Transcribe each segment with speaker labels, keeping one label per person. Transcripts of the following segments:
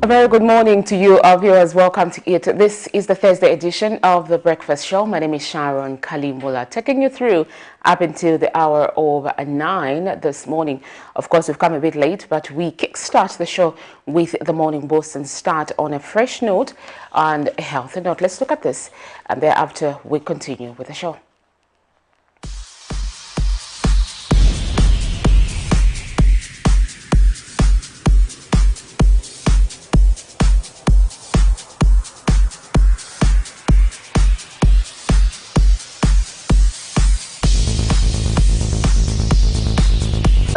Speaker 1: A very good morning to you, our viewers. Welcome to it. This is the Thursday edition of the Breakfast Show. My name is Sharon Kalimbola, taking you through up until the hour of 9 this morning. Of course, we've come a bit late, but we kickstart the show with the morning boost and start on a fresh note and a healthy note. Let's look at this, and thereafter we continue with the show.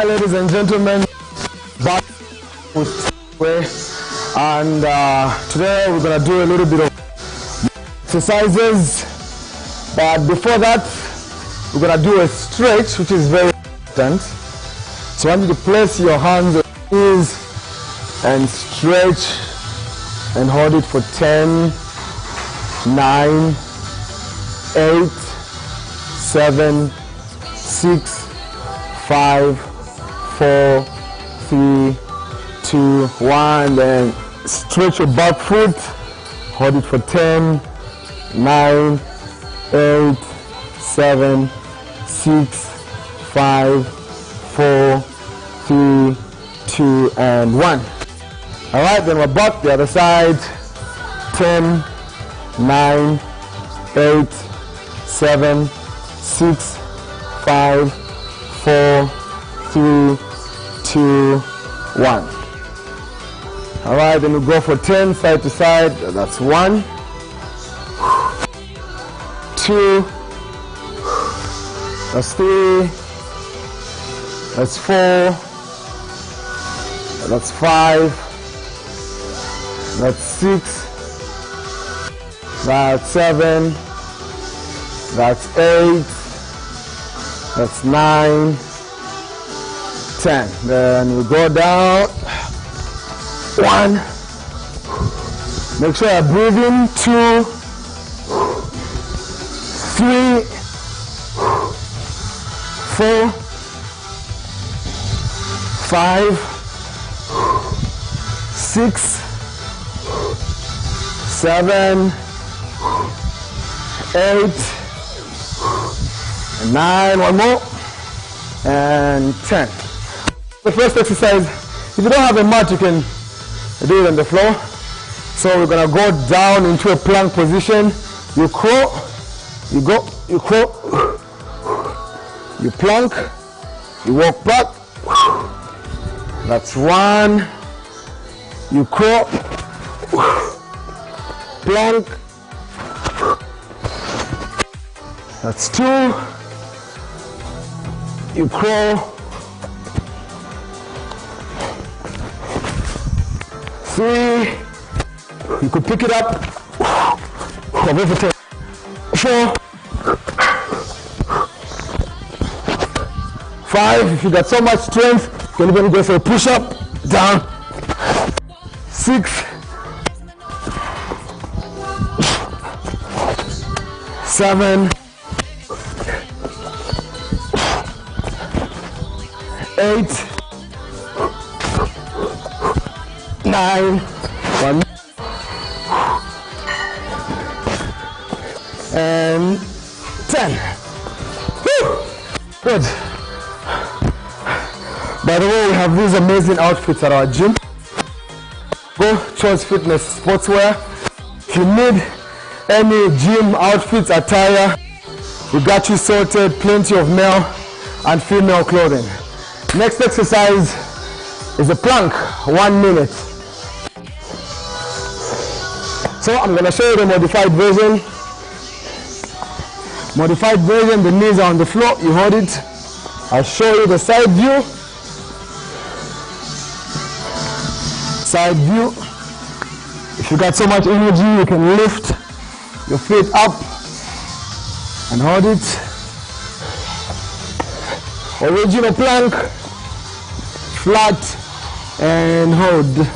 Speaker 2: Ladies and gentlemen, back and today we're going to do a little bit of exercises, but before that we're going to do a stretch, which is very important. So I want you to place your hands on your knees and stretch and hold it for 10, 9, 8, 7, 6, 5, 4, 3, 2, 1. Then stretch your back foot, hold it for 10, 9, 8, 7, 6, 5, 4, 3, 2, and 1. All right, then we're back the other side. 10, 9, 8, 7, 6, 5, 4, 3, 2, 1. All right, then we go for 10 side to side. That's 1, 2, that's 3, that's 4, that's 5, that's 6, that's 7, that's 8, that's 9, 10. Then we go down. 1. Make sure you're breathing. 2, 3, 4, 5, 6, 7, 8, 9. One more. And 10. The first exercise, if you don't have a mat, you can do it on the floor. So we're gonna go down into a plank position. You crawl, you go, you crawl, you plank, you walk back. That's 1. You crawl, plank. That's 2. You crawl. 3, you could pick it up. 4, 5, if you got so much strength, you can even go for a push-up, down. 6, 7, 8, 9, 1, and 10. Woo! Good. By the way, we have these amazing outfits at our gym. Go Choice Fitness Sportswear. If you need any gym outfits, attire, we got you sorted. Plenty of male and female clothing. Next exercise is a plank, 1 minute. So I'm going to show you the modified version. Modified version, the knees are on the floor, you hold it. I'll show you the side view. Side view. If you got so much energy, you can lift your feet up and hold it. Original plank, flat and hold.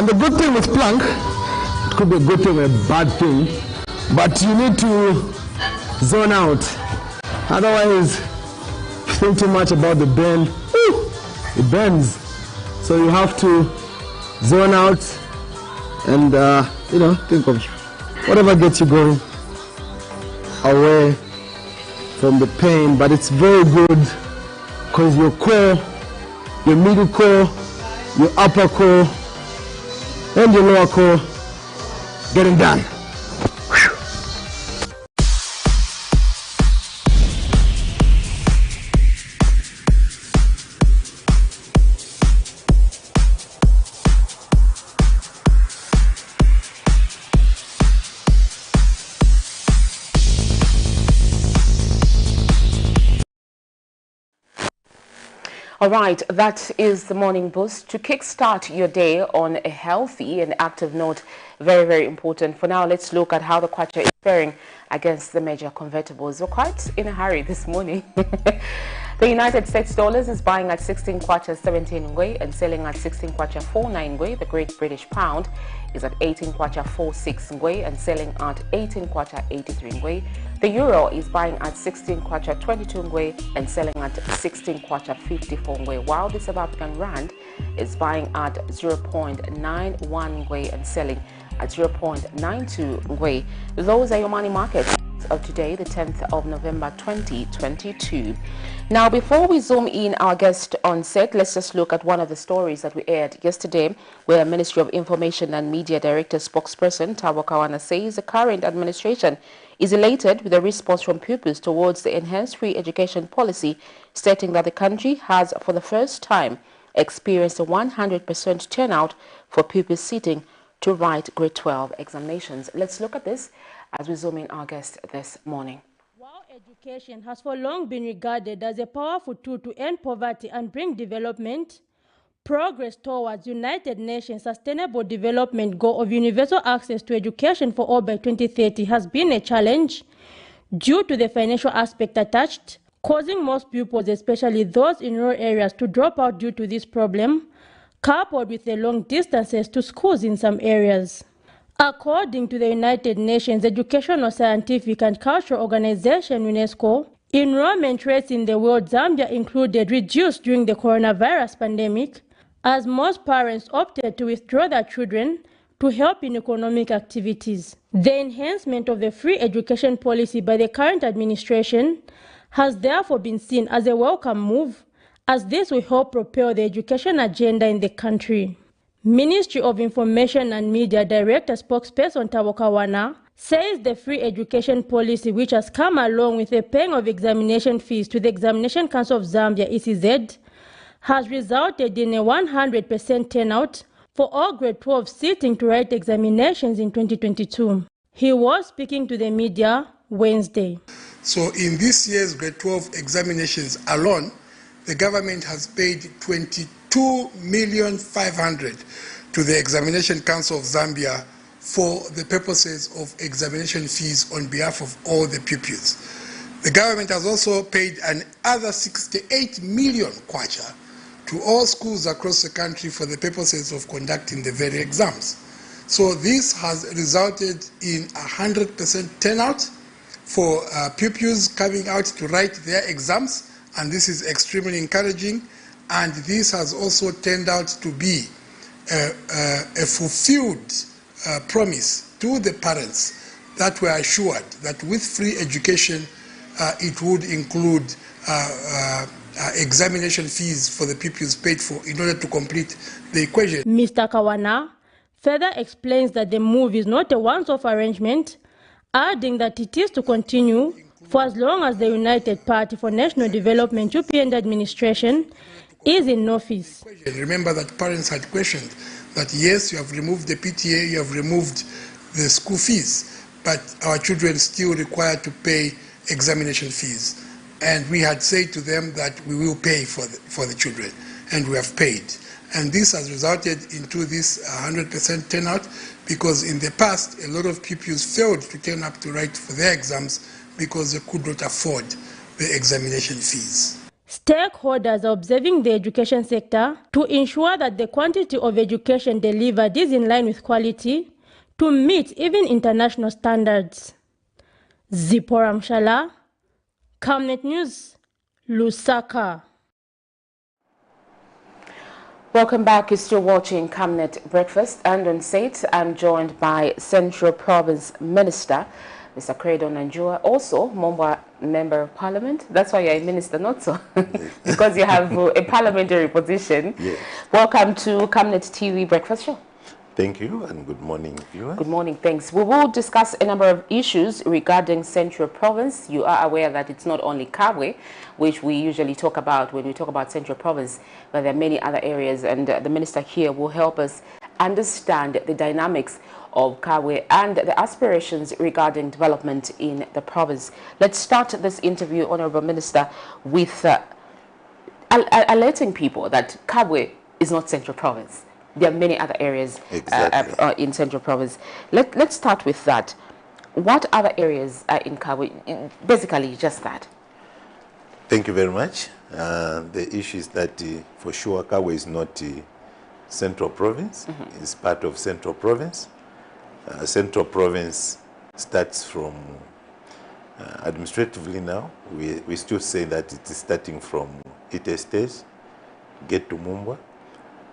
Speaker 2: And the good thing with plank, it could be a good thing or a bad thing, but you need to zone out. Otherwise, if you think too much about the bend, it bends. So you have to zone out and think of whatever gets you going away from the pain. But it's very good because your core, your middle core, your upper core, and your lower core getting done.
Speaker 1: All right, that is the morning boost to kickstart your day on a healthy and active note. Very, very important. For now, let's look at how the kwacha is faring against the major convertibles. We're quite in a hurry this morning. The United States dollars is buying at 16 kwacha 17 ngwe and selling at 16 kwacha 49 ngwe. The Great British Pound is at 18 kwacha 46 ngwe and selling at 18 kwacha 83 ngwe. The euro is buying at 16 kwacha 22 ngwe and selling at 16 kwacha 54 ngwe, while the South African rand is buying at 0.91 ngwe and selling at 0.92 ngwe. Those are your money markets of today, the 10th of November 2022. Now, before we zoom in our guest on set, let's just look at one of the stories that we aired yesterday, where Ministry of Information and Media Director spokesperson Thabo Kawana says the current administration is elated with the response from pupils towards the enhanced free education policy, stating that the country has for the first time experienced a 100% turnout for pupils sitting to write grade 12 examinations. Let's look at this as we zoom in our guest this morning.
Speaker 3: While education has for long been regarded as a powerful tool to end poverty and bring development, progress towards United Nations Sustainable Development Goal of universal access to education for all by 2030 has been a challenge due to the financial aspect attached, causing most pupils, especially those in rural areas, to drop out due to this problem, coupled with the long distances to schools in some areas. According to the United Nations Educational, Scientific and Cultural Organization, UNESCO, enrollment rates in the world, Zambia included, reduced during the coronavirus pandemic, as most parents opted to withdraw their children to help in economic activities. The enhancement of the free education policy by the current administration has therefore been seen as a welcome move, as this will help propel the education agenda in the country. Ministry of Information and Media Director spokesperson Thabo Kawana says the free education policy, which has come along with the paying of examination fees to the Examination Council of Zambia, ECZ, has resulted in a 100% turnout for all grade 12 sitting to write examinations in 2022. He was speaking to the media Wednesday.
Speaker 4: So in this year's grade 12 examinations alone, the government has paid 22,500,000 to the Examination Council of Zambia for the purposes of examination fees on behalf of all the pupils. The government has also paid another 68 million kwacha to all schools across the country for the purposes of conducting the very exams. So this has resulted in 100% turnout for pupils coming out to write their exams, and this is extremely encouraging. And this has also turned out to be a fulfilled promise to the parents that were assured that with free education, it would include examination fees for the pupils paid for in order to complete the equation.
Speaker 3: Mr. Kawana further explains that the move is not a once-off arrangement, adding that it is to continue for as long as the United Party for National Development UPN administration is in office.
Speaker 4: Remember that parents had questioned that yes, you have removed the PTA, you have removed the school fees, but our children still require to pay examination fees. And we had said to them that we will pay for the children, and we have paid. And this has resulted into this 100% turnout, because in the past, a lot of pupils failed to turn up to write for their exams because they could not afford the examination fees.
Speaker 3: Stakeholders are observing the education sector to ensure that the quantity of education delivered is in line with quality to meet even international standards. Zipporah Mshala, Camnet News, Lusaka.
Speaker 1: Welcome back. You're still watching Camnet Breakfast, and on set, I'm joined by Central Province Minister, Mr. CREDO NANJUWA, also Member of Parliament. That's why you're a minister, not so, because you have a parliamentary position.
Speaker 5: Yes.
Speaker 1: Welcome to Camnet TV Breakfast Show.
Speaker 5: Thank you, and good morning, viewers.
Speaker 1: Good morning, thanks. We will discuss a number of issues regarding Central Province. You are aware that it's not only Kabwe, which we usually talk about when we talk about Central Province, but there are many other areas, and the minister here will help us understand the dynamics of Kabwe and the aspirations regarding development in the province. Let's start this interview, Honorable Minister, with alerting people that Kabwe is not Central Province. There are many other areas in Central Province. Let's start with that. What other areas are in Kabwe? Basically, just that.
Speaker 5: Thank you very much. The issue is that, for sure, Kabwe is not Central Province. It's part of Central Province. Central Province starts from, administratively now, we still say that it is starting from Ite Stage, get to Mumba.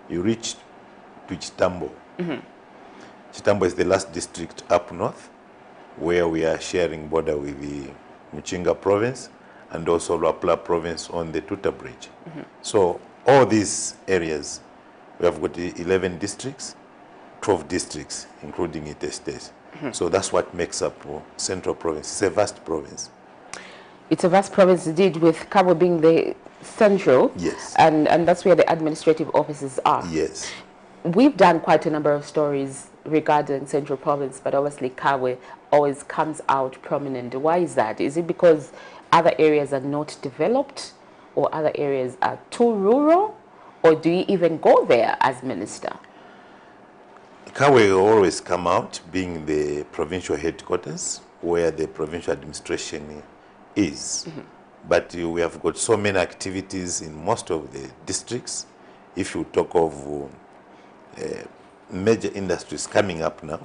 Speaker 5: You reach to Chitambo. Chitambo is the last district up north, where we are sharing border with the Muchinga province and also Luapula province on the Tuta Bridge. So all these areas, we have got 11 districts, 12 districts, including Ite State. So that's what makes up Central Province. It's a vast province.
Speaker 1: It's a vast province indeed, with Kabwe being the central.
Speaker 5: Yes.
Speaker 1: And that's where the administrative offices are.
Speaker 5: Yes.
Speaker 1: We've done quite a number of stories regarding Central Province, but obviously Kabwe always comes out prominent. Why is that? Is it because other areas are not developed, or other areas are too rural, or do you even go there as minister?
Speaker 5: Kabwe will always come out being the provincial headquarters where the provincial administration is. But we have got so many activities in most of the districts. If you talk of major industries coming up now,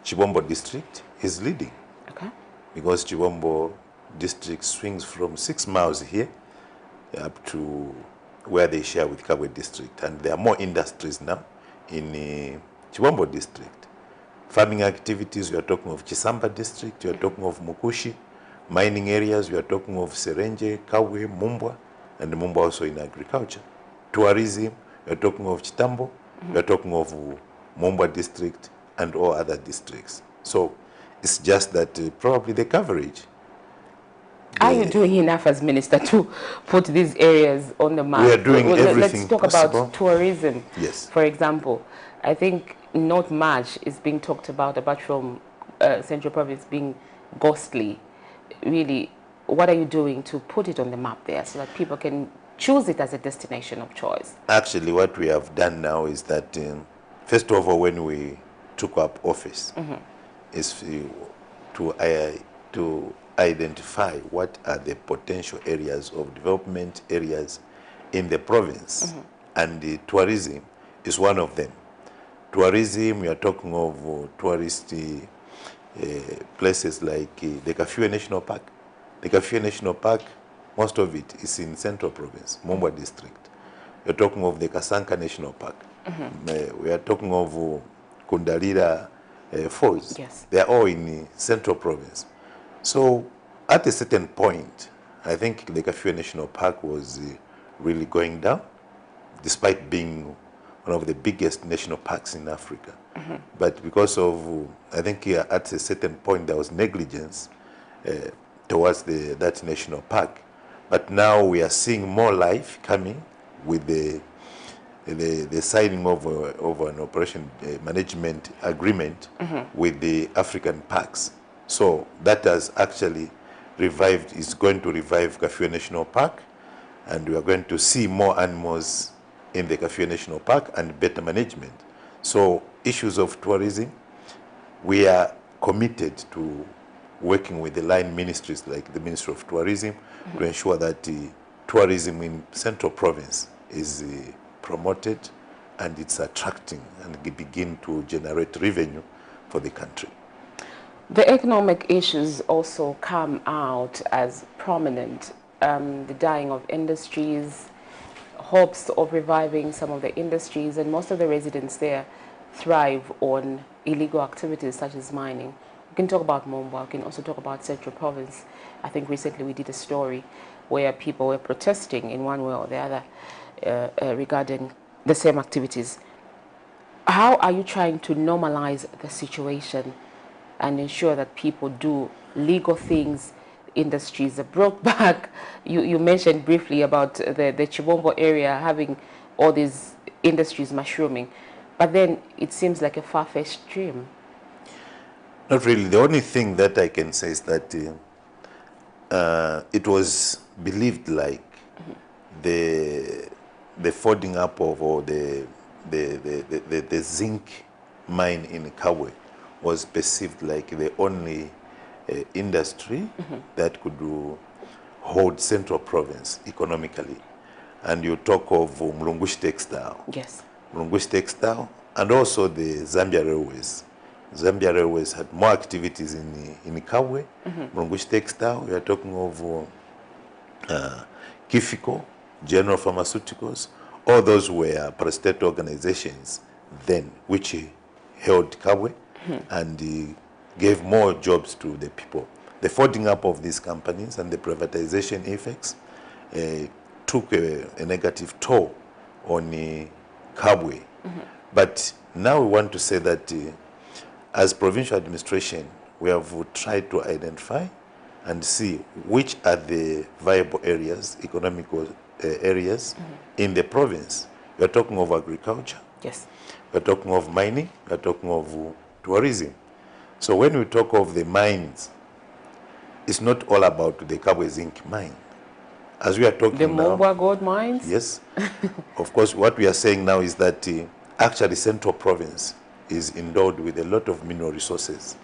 Speaker 5: Chibombo district is leading.
Speaker 1: Okay.
Speaker 5: Because Chibombo district swings from 6 miles here up to where they share with Kabwe district. And there are more industries now in Chibombo district. Farming activities, we are talking of Chisamba district, we are talking of Mukushi. Mining areas, we are talking of Serenje, Kabwe, Mumbwa, and Mumbwa also in agriculture. Tourism, we are talking of Chitambo, we are talking of Mumbwa district and all other districts. So it's just that probably the coverage.
Speaker 1: Are you doing enough as minister to put these areas on the map?
Speaker 5: We are doing everything
Speaker 1: Let's talk
Speaker 5: possible.
Speaker 1: about tourism.
Speaker 5: Yes.
Speaker 1: For example, I think not much is being talked about, apart from Central Province being ghostly. Really, what are you doing to put it on the map there so that people can choose it as a destination of choice?
Speaker 5: Actually, what we have done now is that, first of all, when we took up office, is to identify what are the potential areas of development areas in the province. And the tourism is one of them. Tourism, we are talking of tourist places like the Kafue National Park. The Kafue National Park, most of it is in Central Province, Mumbwa district. You're talking of the Kasanka National Park. We are talking of Kundalira Falls.
Speaker 1: Yes.
Speaker 5: They are all in Central Province. So at a certain point, I think the Kafue National Park was really going down, despite being one of the biggest national parks in Africa. But because of, I think at a certain point there was negligence towards that national park. But now we are seeing more life coming with the signing of an operation management agreement with the African parks. So that has actually revived, is going to revive Kafue National Park, and we are going to see more animals in the Kafue National Park and better management. So issues of tourism, we are committed to working with the line ministries like the Ministry of Tourism to ensure that tourism in Central Province is promoted, and it's attracting and begin to generate revenue for the country.
Speaker 1: The economic issues also come out as prominent. The dying of industries, hopes of reviving some of the industries, and most of the residents there thrive on illegal activities such as mining. We can talk about Mombwa, we can also talk about Central Province. I think recently we did a story where people were protesting in one way or the other regarding the same activities. How are you trying to normalize the situation and ensure that people do legal things, industries are brought back? You mentioned briefly about the Chibombo area having all these industries mushrooming, but then it seems like a far-fetched dream.
Speaker 5: Not really. The only thing that I can say is that it was believed like the folding up of or the zinc mine in Kawe was perceived like the only industry that could hold Central Province economically. And you talk of Mlungushi Textile.
Speaker 1: Yes.
Speaker 5: Mlungushi Textile, and also the Zambia Railways. Zambia Railways had more activities in Kawe. Mlungushi Textile, we are talking of Kifiko, General Pharmaceuticals. All those were prostate organizations then, which held Kawe and gave more jobs to the people. The folding up of these companies and the privatization effects took a negative toll on Kabwe. But now we want to say that as provincial administration, we have tried to identify and see which are the viable areas, economical areas in the province. We are talking of agriculture.
Speaker 1: Yes.
Speaker 5: We are talking of mining. We are talking of tourism. So when we talk of the mines, it's not all about the Kabwe zinc mine. As we are talking
Speaker 1: the
Speaker 5: now,
Speaker 1: Mombwa gold mines?
Speaker 5: yes. Of course, what we are saying now is that actually Central Province is endowed with a lot of mineral resources.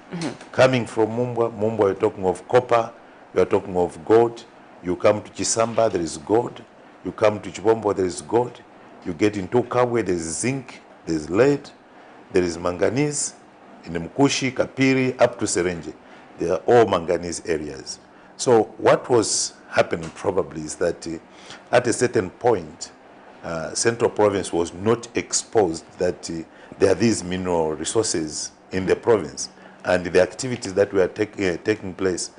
Speaker 5: Coming from Mombwa, we are talking of copper, we are talking of gold. You come to Chisamba, there is gold. You come to Chibombo, there is gold. You get into Kabwe, there is zinc, there is lead, there is manganese. In Mkushi, Kapiri, up to Serenje, they are all manganese areas. So what was happening probably is that at a certain point, Central Province was not exposed that there are these mineral resources in the province, and the activities that were taking place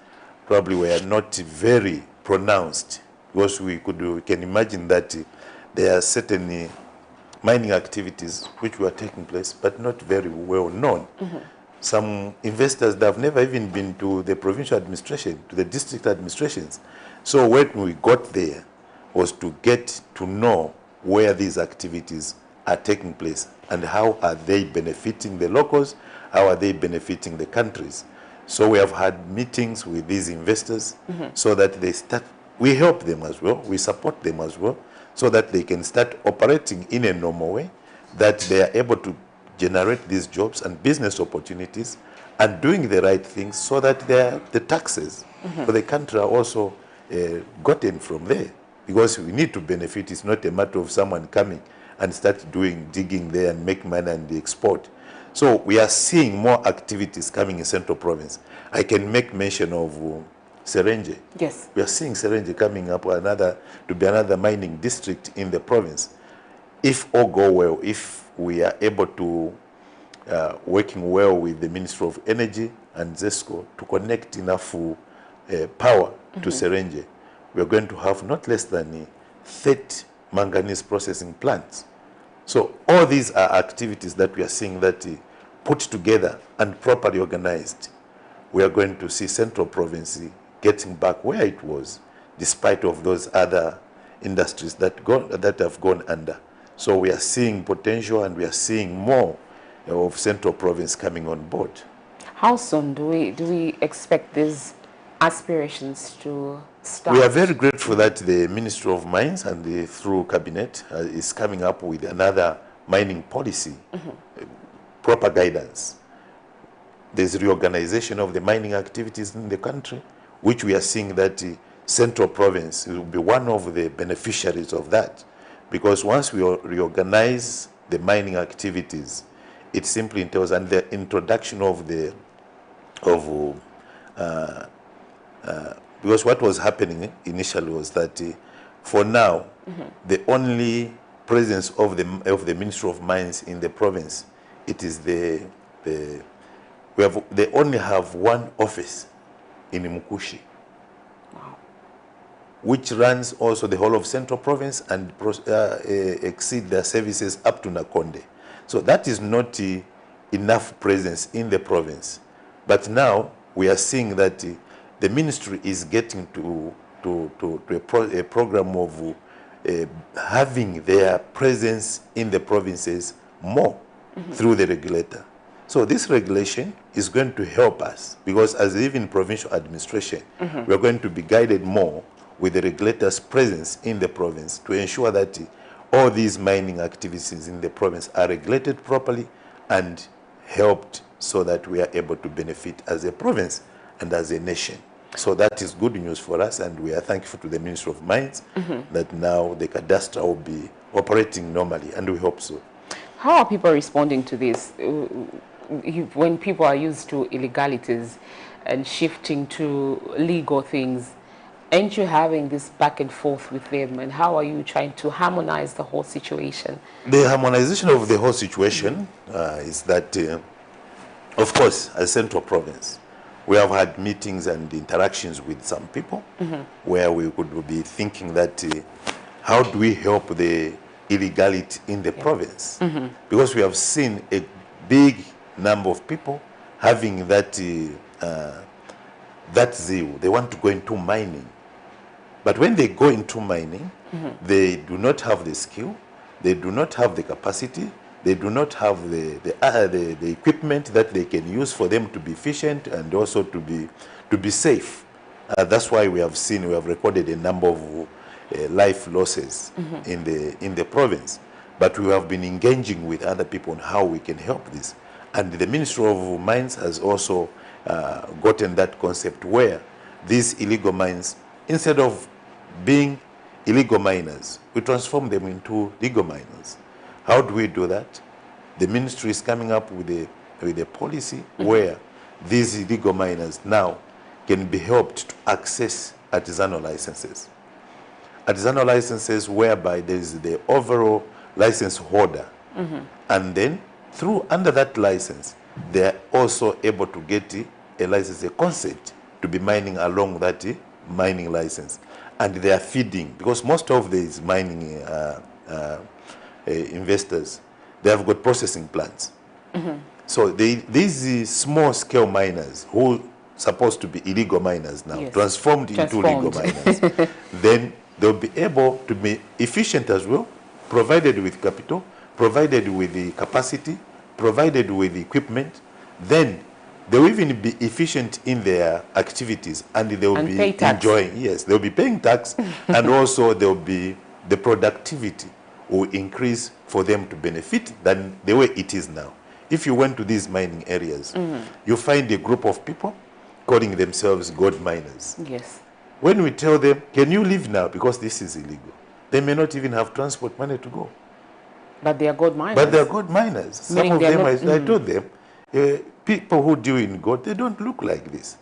Speaker 5: probably were not very pronounced, because we can imagine that there are certain mining activities which were taking place but not very well known. Some investors that have never even been to the provincial administration, to the district administrations. So when we got there was to get to know where these activities are taking place and how are they benefiting the locals, how are they benefiting the countries. So we have had meetings with these investors so that they start, we help them as well, we support them as well, so that they can start operating in a normal way, that they are able to generate these jobs and business opportunities and doing the right things so that the taxes for the country are also gotten from there. Because we need to benefit. It's not a matter of someone coming and start digging there and make money and export. So we are seeing more activities coming in Central Province. I can make mention of Serenje.
Speaker 1: Yes.
Speaker 5: We are seeing Serenje coming up to be another mining district in the province. If all go well, if we are able to, working well with the Ministry of Energy and ZESCO to connect enough power to Serenje, we are going to have not less than 30 manganese processing plants. So all these are activities that we are seeing that put together and properly organized, we are going to see Central Province getting back where it was, despite of those other industries that have gone under. So we are seeing potential and we are seeing more of Central Province coming on board.
Speaker 1: How soon do we expect these aspirations to start?
Speaker 5: We are very grateful that the Ministry of Mines and through Cabinet is coming up with another mining policy, proper guidance. There's reorganization of the mining activities in the country, which we are seeing that Central Province will be one of the beneficiaries of that, because once we reorganize the mining activities, it simply entails, and the introduction of the because what was happening initially was that for now, the only presence of the Ministry of Mines in the province, it is they only have one office in Mukushi, which runs also the whole of Central Province and exceed their services up to Nakonde. So that is not enough presence in the province. But now we are seeing that the ministry is getting to a program of having their presence in the provinces more through the regulator. So this regulation is going to help us, because as even provincial administration, we are going to be guided more with the regulator's presence in the province to ensure that all these mining activities in the province are regulated properly and helped, so that we are able to benefit as a province and as a nation. So that is good news for us, and we are thankful to the Ministry of Mines that now the cadastre will be operating normally, and we hope so.
Speaker 1: How are people responding to this? When people are used to illegalities and shifting to legal things, aren't you having this back and forth with them, and how are you trying to harmonize the whole situation?
Speaker 5: The harmonization of the whole situation is that, of course, as Central Province, we have had meetings and interactions with some people where we could be thinking that how do we help the illegality in the province? Because we have seen a big number of people having that zeal. They want to go into mining. But when they go into mining, they do not have the skill, they do not have the capacity, they do not have the equipment that they can use for them to be efficient and also to be safe. That's why we have recorded a number of life losses in the province. But we have been engaging with other people on how we can help this. And the Ministry of Mines has also gotten that concept where these illegal mines, instead of being illegal miners, we transform them into legal miners. How do we do that? The ministry is coming up with a policy where these illegal miners now can be helped to access artisanal licenses. Artisanal licenses whereby there is the overall license holder. And then under that license, they are also able to get a license, a consent to be mining along that mining license. And they are feeding, because most of these mining investors, they have got processing plants. So these small-scale miners who are supposed to be illegal miners now, transformed into legal miners, then they'll be able to be efficient as well, provided with capital, provided with the capacity, provided with the equipment. Then they will even be efficient in their activities, and they will be enjoying. Yes, they'll be paying tax, and also there will be the productivity will increase for them to benefit than the way it is now. If you went to these mining areas, you find a group of people calling themselves gold miners.
Speaker 1: Yes.
Speaker 5: When we tell them, can you leave now because this is illegal, they may not even have transport money to go.
Speaker 1: But they are gold miners.
Speaker 5: But they are gold miners. Some of them, I told them, people who deal in gold, they don't look like this.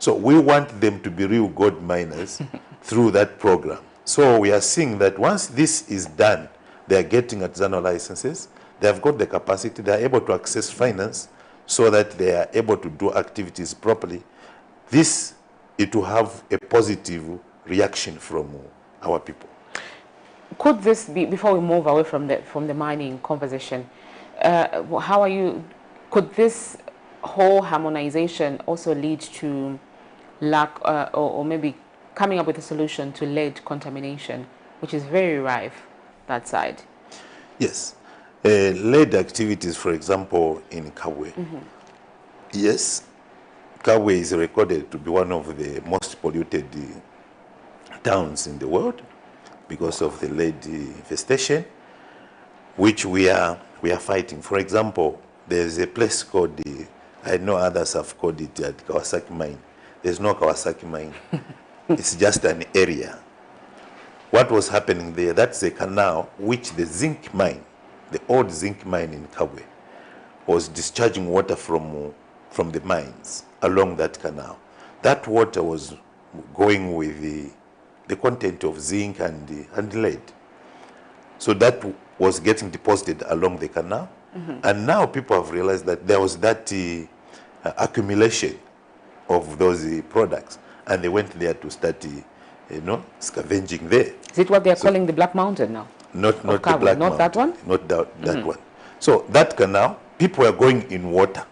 Speaker 5: So we want them to be real gold miners through that program. So we are seeing that once this is done, they are getting artisanal licenses, they have got the capacity, they are able to access finance so that they are able to do activities properly. It will have a positive reaction from our people.
Speaker 1: Could this be, before we move away from the mining conversation, could this whole harmonization also lead to lack or maybe coming up with a solution to lead contamination, which is very rife that side?
Speaker 5: Yes. Lead activities, for example, in Kabwe. Yes, Kabwe is recorded to be one of the most polluted towns in the world because of the lead infestation, which we are fighting. For example, there's a place called I know others have called it at Kawasaki Mine. There's no Kawasaki Mine. It's just an area. What was happening there, that's a canal which the zinc mine, the old zinc mine in Kabwe, was discharging water from the mines along that canal. That water was going with the content of zinc and lead. So that was getting deposited along the canal. And now people have realized that there was that accumulation of those products, and they went there to start scavenging there.
Speaker 1: Is it what they are calling the Black Mountain now?
Speaker 5: Not the Black Mountain.
Speaker 1: Not that one?
Speaker 5: Not that one. So that canal, people are going in water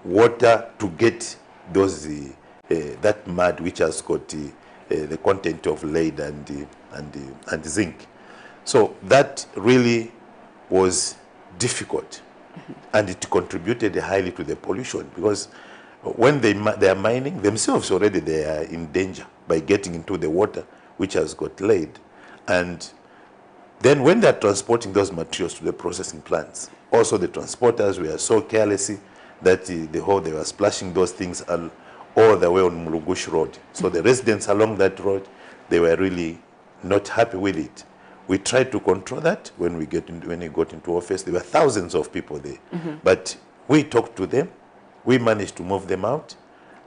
Speaker 5: to get those that mud which has got the content of lead and zinc. So that really was difficult, and it contributed highly to the pollution, because when they are mining themselves already, they are in danger by getting into the water which has got lead. And then when they are transporting those materials to the processing plants, also the transporters were so careless that they were splashing those things all the way on Mulugush Road. So the residents along that road, they were really not happy with it. We tried to control that when we got into office. There were thousands of people there. But we talked to them. We managed to move them out.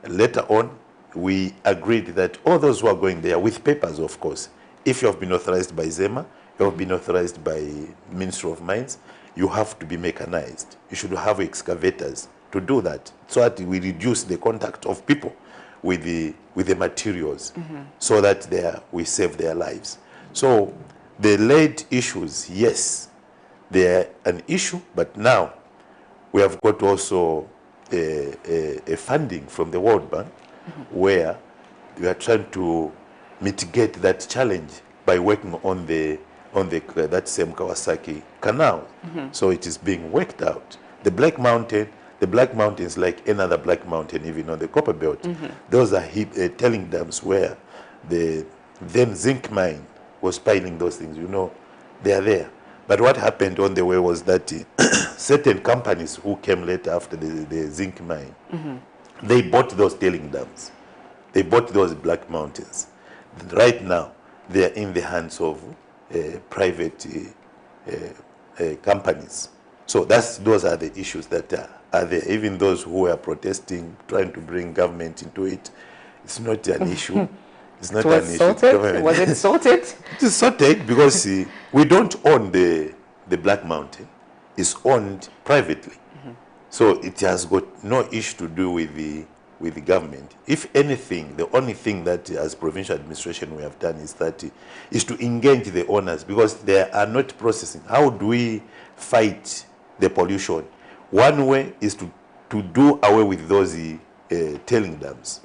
Speaker 5: Later on, we agreed that all those who are going there, with papers, of course, if you have been authorized by ZEMA, you have been authorized by Ministry of Mines, you have to be mechanized. You should have excavators to do that, so that we reduce the contact of people with the materials, so that we save their lives. So the lead issues, yes, they're an issue, but now we have got also a funding from the World Bank, where we are trying to mitigate that challenge by working on that same Kawasaki canal. So it is being worked out. The Black Mountain is like another Black Mountain, even on the Copper Belt. Those are tailing dams where the then zinc mine was piling those things. They are there. But what happened on the way was that certain companies who came later after the zinc mine, they bought those tailing dams. They bought those Black Mountains. Right now, they are in the hands of private companies. So those are the issues that are there. Even those who are protesting, trying to bring government into it, it's not an issue. It's not an issue.
Speaker 1: Sorted? Was it sorted?
Speaker 5: It is sorted because we don't own the Black Mountain. It's owned privately. So it has got no issue to do with the government. If anything, the only thing that as provincial administration we have done is to engage the owners, because they are not processing. How do we fight the pollution? One way is to do away with those tailing dams.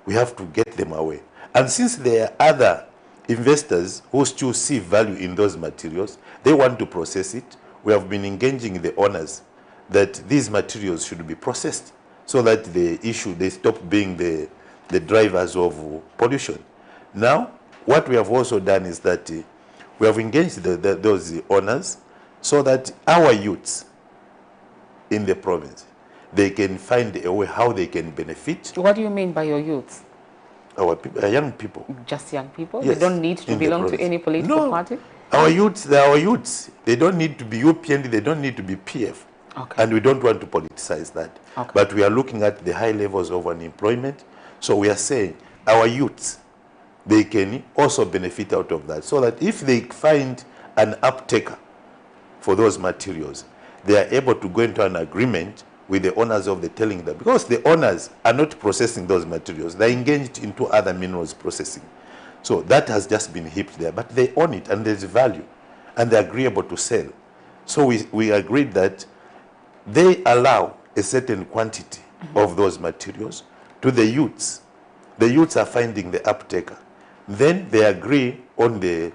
Speaker 5: We have to get them away. And since there are other investors who still see value in those materials, they want to process it. We have been engaging the owners that these materials should be processed, so that they stop being the drivers of pollution. Now, what we have also done is that we have engaged those owners, so that our youths in the province, they can find a way how they can benefit.
Speaker 1: What do you mean by your youths?
Speaker 5: Our young people.
Speaker 1: Just young people?
Speaker 5: Yes,
Speaker 1: they don't need to belong to any political party?
Speaker 5: Our youths, they are our youths. They don't need to be UPND, they don't need to be PF.
Speaker 1: Okay.
Speaker 5: And we don't want to politicize that.
Speaker 1: Okay.
Speaker 5: But we are looking at the high levels of unemployment. So we are saying our youths, they can also benefit out of that. So that if they find an uptaker for those materials, they are able to go into an agreement with the owners of the tailing dam, because the owners are not processing those materials. They're engaged into other minerals processing. So that has just been heaped there, but they own it and there's value, and they're agreeable to sell. So we agreed that they allow a certain quantity of those materials to the youths. The youths are finding the uptaker. Then they agree on the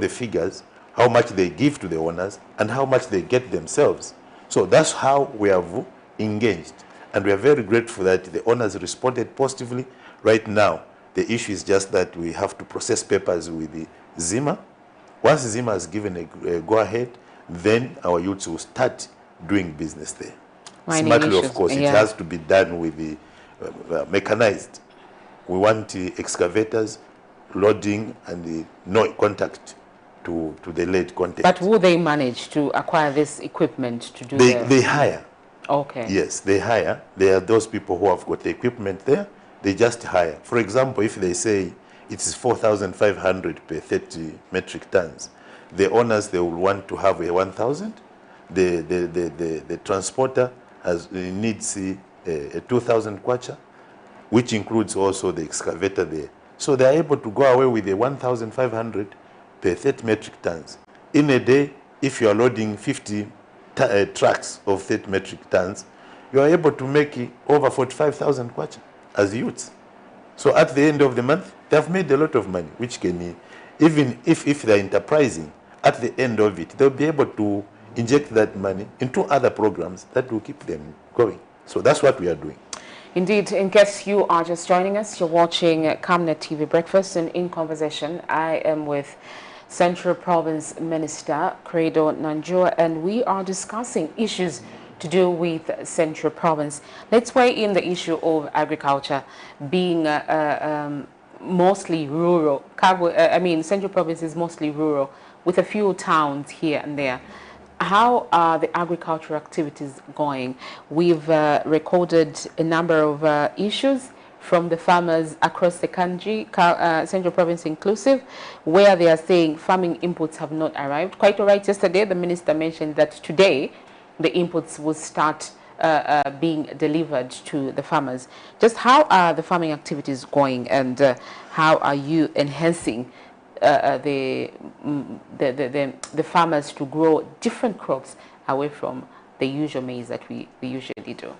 Speaker 5: figures, how much they give to the owners and how much they get themselves. So that's how we have engaged. And we are very grateful that the owners responded positively. Right now, the issue is just that we have to process papers with the ZIMA. Once ZIMA has given a go-ahead, then our youths will start doing business there. Smartly, of course, it has to be done with the mechanized. We want excavators, loading, and no contact to the lead content.
Speaker 1: But will they manage to acquire this equipment to do
Speaker 5: They hire.
Speaker 1: Okay.
Speaker 5: Yes, they hire. There are those people who have got the equipment there. They just hire. For example, if they say it is 4,500 per 30 metric tons, the owners, they will want to have a 1,000. The transporter needs a 2,000 kwacha, which includes also the excavator there. So they are able to go away with a 1,500 per 30 metric tons. In a day, if you are loading 50 trucks of 30 metric tons, you are able to make over 45,000 kwacha as youths. So at the end of the month, they have made a lot of money, which can, even if they're enterprising, at the end of it, they'll be able to inject that money into other programs that will keep them going. So that's what we are doing.
Speaker 1: Indeed, in case you are just joining us, you're watching Camnet TV Breakfast, and in conversation, I am with Central Province Minister CREDO NANJUWA, and we are discussing issues to do with Central Province. Let's weigh in the issue of agriculture being mostly rural. Central Province is mostly rural, with a few towns here and there. How are the agricultural activities going? We've recorded a number of issues from the farmers across the country, Central Province inclusive, where they are saying farming inputs have not arrived. Quite all right, yesterday the minister mentioned that today the inputs will start being delivered to the farmers. Just how are the farming activities going, and how are you enhancing the farmers to grow different crops away from the usual maize that we usually do?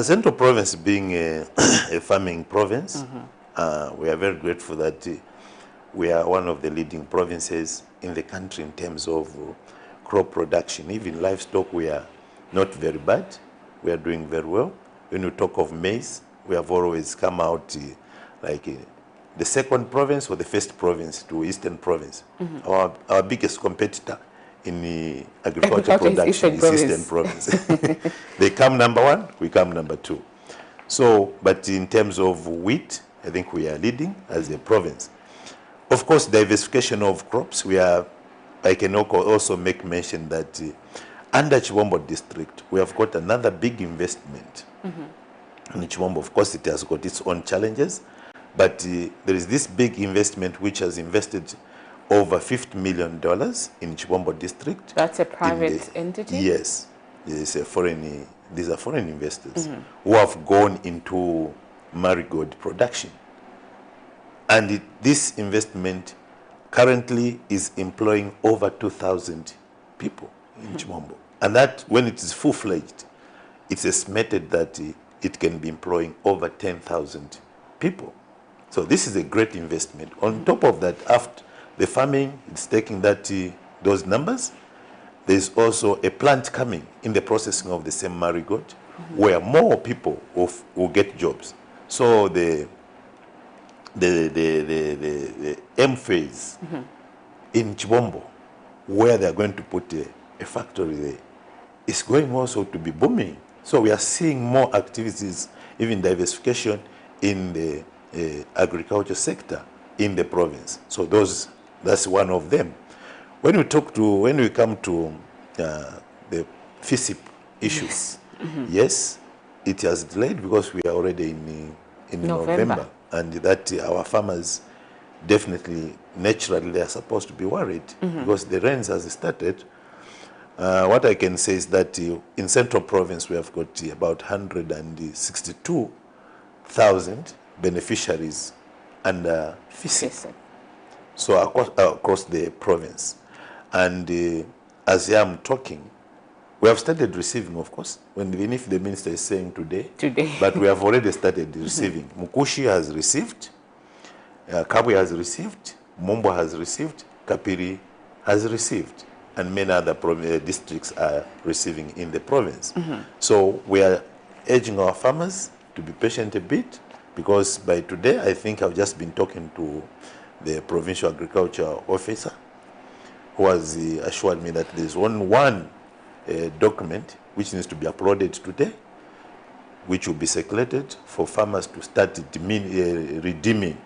Speaker 5: Central Province being a farming province, we are very grateful that we are one of the leading provinces in the country in terms of crop production. Even livestock, we are not very bad. We are doing very well. When you talk of maize, we have always come out the second province or the first province to Eastern Province. Our biggest competitor in the agriculture production is Eastern Province. They come number one, we come number two. So, but in terms of wheat, I think we are leading as a province. Of course, diversification of crops, I can also make mention that under Chibombo district, we have got another big investment. In Chibombo, of course, it has got its own challenges, but there is this big investment which has invested over $50 million in Chibombo district.
Speaker 1: That's a private entity?
Speaker 5: Yes. These are foreign investors who have gone into marigold production. And this investment currently is employing over 2,000 people in Chibombo. And that, when it is full-fledged, it's estimated that it can be employing over 10,000 people. So this is a great investment. On top of that, after the farming, it's taking those numbers. There's also a plant coming in the processing of the same marigold, where more people will get jobs. So the M phase in Chibombo, where they're going to put a factory there, is going also to be booming. So we are seeing more activities, even diversification in the agriculture sector in the province. So that's one of them. When we come to the FISIP issues, yes, it has delayed because we are already in November, and that our farmers definitely, naturally, they are supposed to be worried because the rains has started. What I can say is that in Central Province, we have got about 162,000 beneficiaries under FISIP. So across the province. And as I am talking, we have started receiving, of course, even if the minister is saying today, but we have already started receiving. Mukushi has received, Kabwe has received, Mumbo has received, Kapiri has received, and many other districts are receiving in the province. So we are urging our farmers to be patient a bit, because by today, I think I've just been talking to the provincial agriculture officer, who has assured me that there's only one document which needs to be uploaded today. which will be circulated for farmers to start redeeming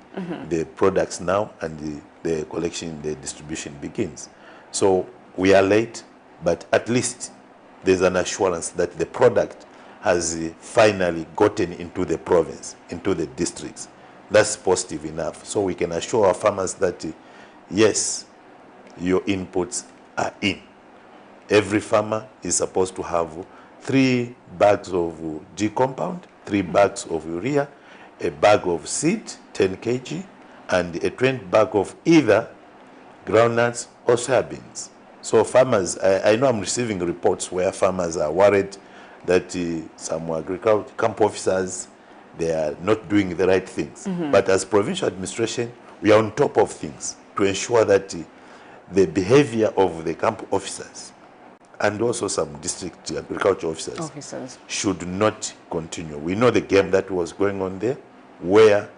Speaker 5: the products now, and the collection, the distribution begins. So we are late, but at least there's an assurance that the product has finally gotten into the province, into the districts. That's positive enough. So we can assure our farmers that, yes, your inputs are in. Every farmer is supposed to have 3 bags of G compound, 3 bags of urea, a bag of seed, 10 kg, and a 20 bag of either groundnuts or soybeans. So farmers, I know I'm receiving reports where farmers are worried that some agriculture camp officers, they are not doing the right things. But as provincial administration, we are on top of things to ensure that the behavior of the camp officers and also some district agriculture officers should not continue. We know the game that was going on there, where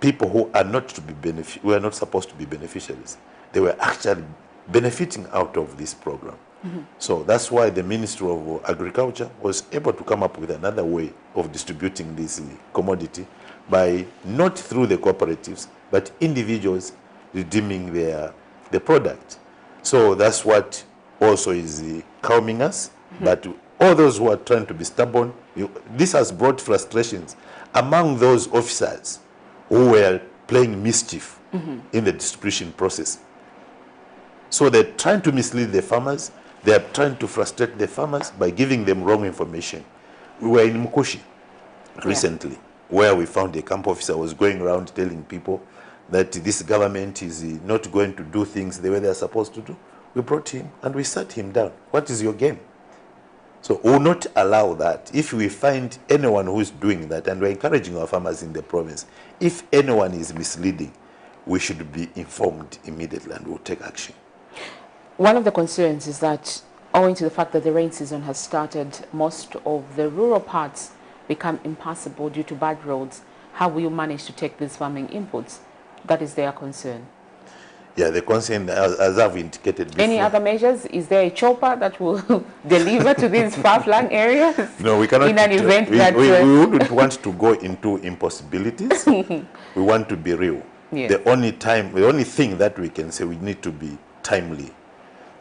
Speaker 5: people who are not to be who are not supposed to be beneficiaries, they were actually benefiting out of this program. So that's why the Ministry of Agriculture was able to come up with another way of distributing this commodity, by not through the cooperatives, but individuals redeeming the product. So that's what also is calming us. But all those who are trying to be stubborn, this has brought frustrations among those officers who were playing mischief in the distribution process. So they're trying to mislead the farmers. They're trying to frustrate the farmers by giving them wrong information. We were in Mukushi recently, where we found a camp officer was going around telling people that this government is not going to do things the way they're supposed to do. We brought him and we sat him down. What is your game? So we will not allow that. If we find anyone who is doing that, and we're encouraging our farmers in the province, if anyone is misleading, we should be informed immediately and we'll take action.
Speaker 1: One of the concerns is that, owing to the fact that the rain season has started, most of the rural parts become impassable due to bad roads. How will you manage to take these farming inputs? That is their concern.
Speaker 5: Yeah, the concern, as I've indicated before.
Speaker 1: Any other measures? Is there a chopper that will deliver to these far-flung areas?
Speaker 5: No, we cannot.
Speaker 1: In an event that
Speaker 5: we wouldn't want to go into impossibilities. We want to be real. Yes. The only thing that we can say, we need to be timely.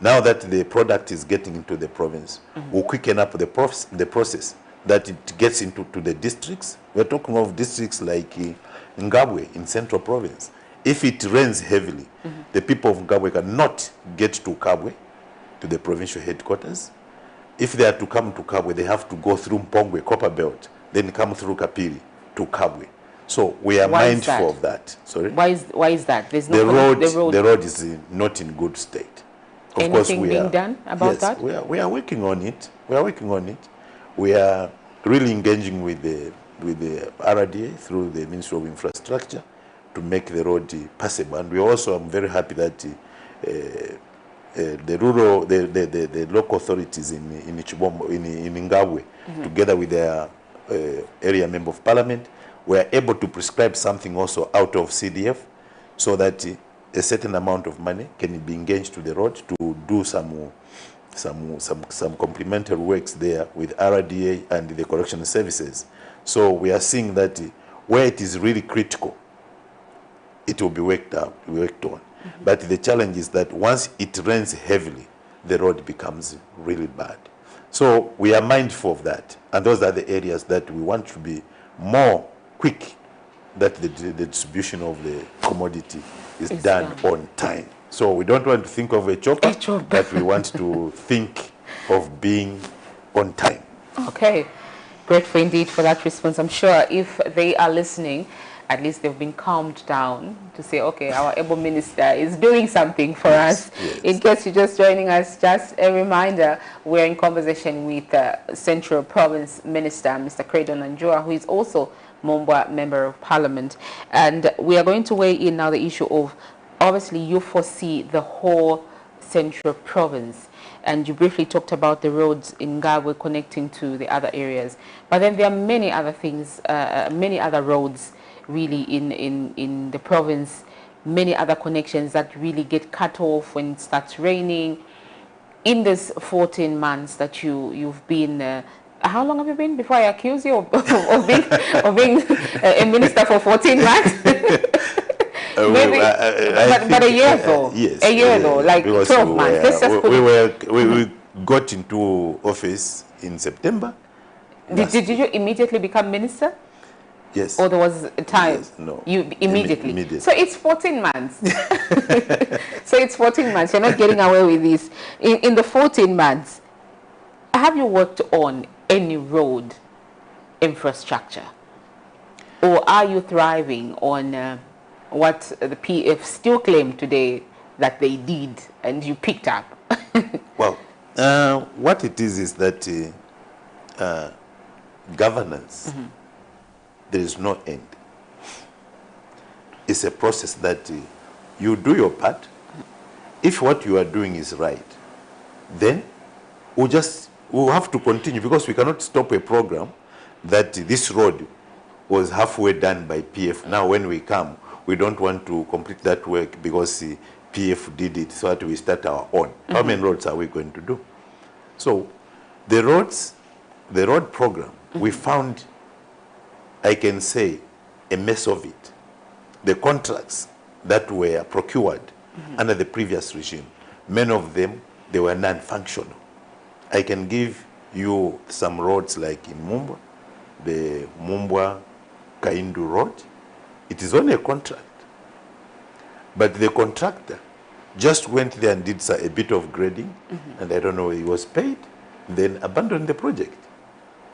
Speaker 5: Now that the product is getting into the province, we'll quicken up the process that it gets into the districts. We're talking of districts like Ngabwe in Central Province. If it rains heavily, the people of Ngabwe cannot get to Kabwe, to the provincial headquarters. If they are to come to Kabwe, they have to go through Mpongwe, Copper Belt, then come through Kapiri to Kabwe. So we are mindful of that. Sorry?
Speaker 1: Why is that? There's no
Speaker 5: the road is not in good state. Of
Speaker 1: Anything
Speaker 5: course,
Speaker 1: being done about that?
Speaker 5: We are working on it. We are working on it. We are really engaging with the RDA through the Ministry of Infrastructure to make the road passable. And we also, I'm very happy that the local authorities in Chibombo, in Ngabwe, together with their area member of parliament, were able to prescribe something also out of CDF, so that a certain amount of money can be engaged to the road to do some complementary works there with RDA and the correction services. So we are seeing that where it is really critical, it will be worked on. But the challenge is that once it rains heavily, the road becomes really bad. So we are mindful of that. And those are the areas that we want to be more quick, that the distribution of the commodity is done on time. So we don't want to think of a chopper, but we want to think of being on time.
Speaker 1: Okay. Grateful indeed for that response. I'm sure if they are listening, at least they've been calmed down to say, okay, our able minister is doing something for us. Yes. In case you're just joining us, just a reminder, we're in conversation with Central Province Minister, Mr. CREDO NANJUWA, who is also Mombwa Member of Parliament. And we are going to weigh in now the issue of, obviously, you foresee the whole Central Province. And you briefly talked about the roads in Ngabwe connecting to the other areas. But then there are many other things, many other roads really in the province, many other connections that really get cut off when it starts raining. In this 14 months that you've been How long have you been before I accuse you of being a minister for 14 months? Maybe, but a year ago.
Speaker 5: Yes.
Speaker 1: A year ago, like 12 months. Let's just put
Speaker 5: we got into office in September.
Speaker 1: Did you immediately become minister?
Speaker 5: Yes.
Speaker 1: Or there was a time?
Speaker 5: Yes, no.
Speaker 1: You immediately.
Speaker 5: Immediately.
Speaker 1: So it's 14 months. So it's 14 months. You're not getting away with this. In the 14 months, have you worked on any road infrastructure? Or are you thriving on what the PF still claim today that they did and you picked up?
Speaker 5: Well, what it is that governance, there is no end. It's a process that you do your part. If what you are doing is right, then we'll have to continue, because we cannot stop a program that this road was halfway done by PF. Now when we come, we don't want to complete that work because PF did it, so that we start our own. How many roads are we going to do? So the road program, we found, I can say, a mess of it. The contracts that were procured under the previous regime, many of them, they were non-functional. I can give you some roads like in Mumbwa, the Mumbwa-Kaindu road. It is only a contract. But the contractor just went there and did a bit of grading, and I don't know, he was paid, then abandoned the project.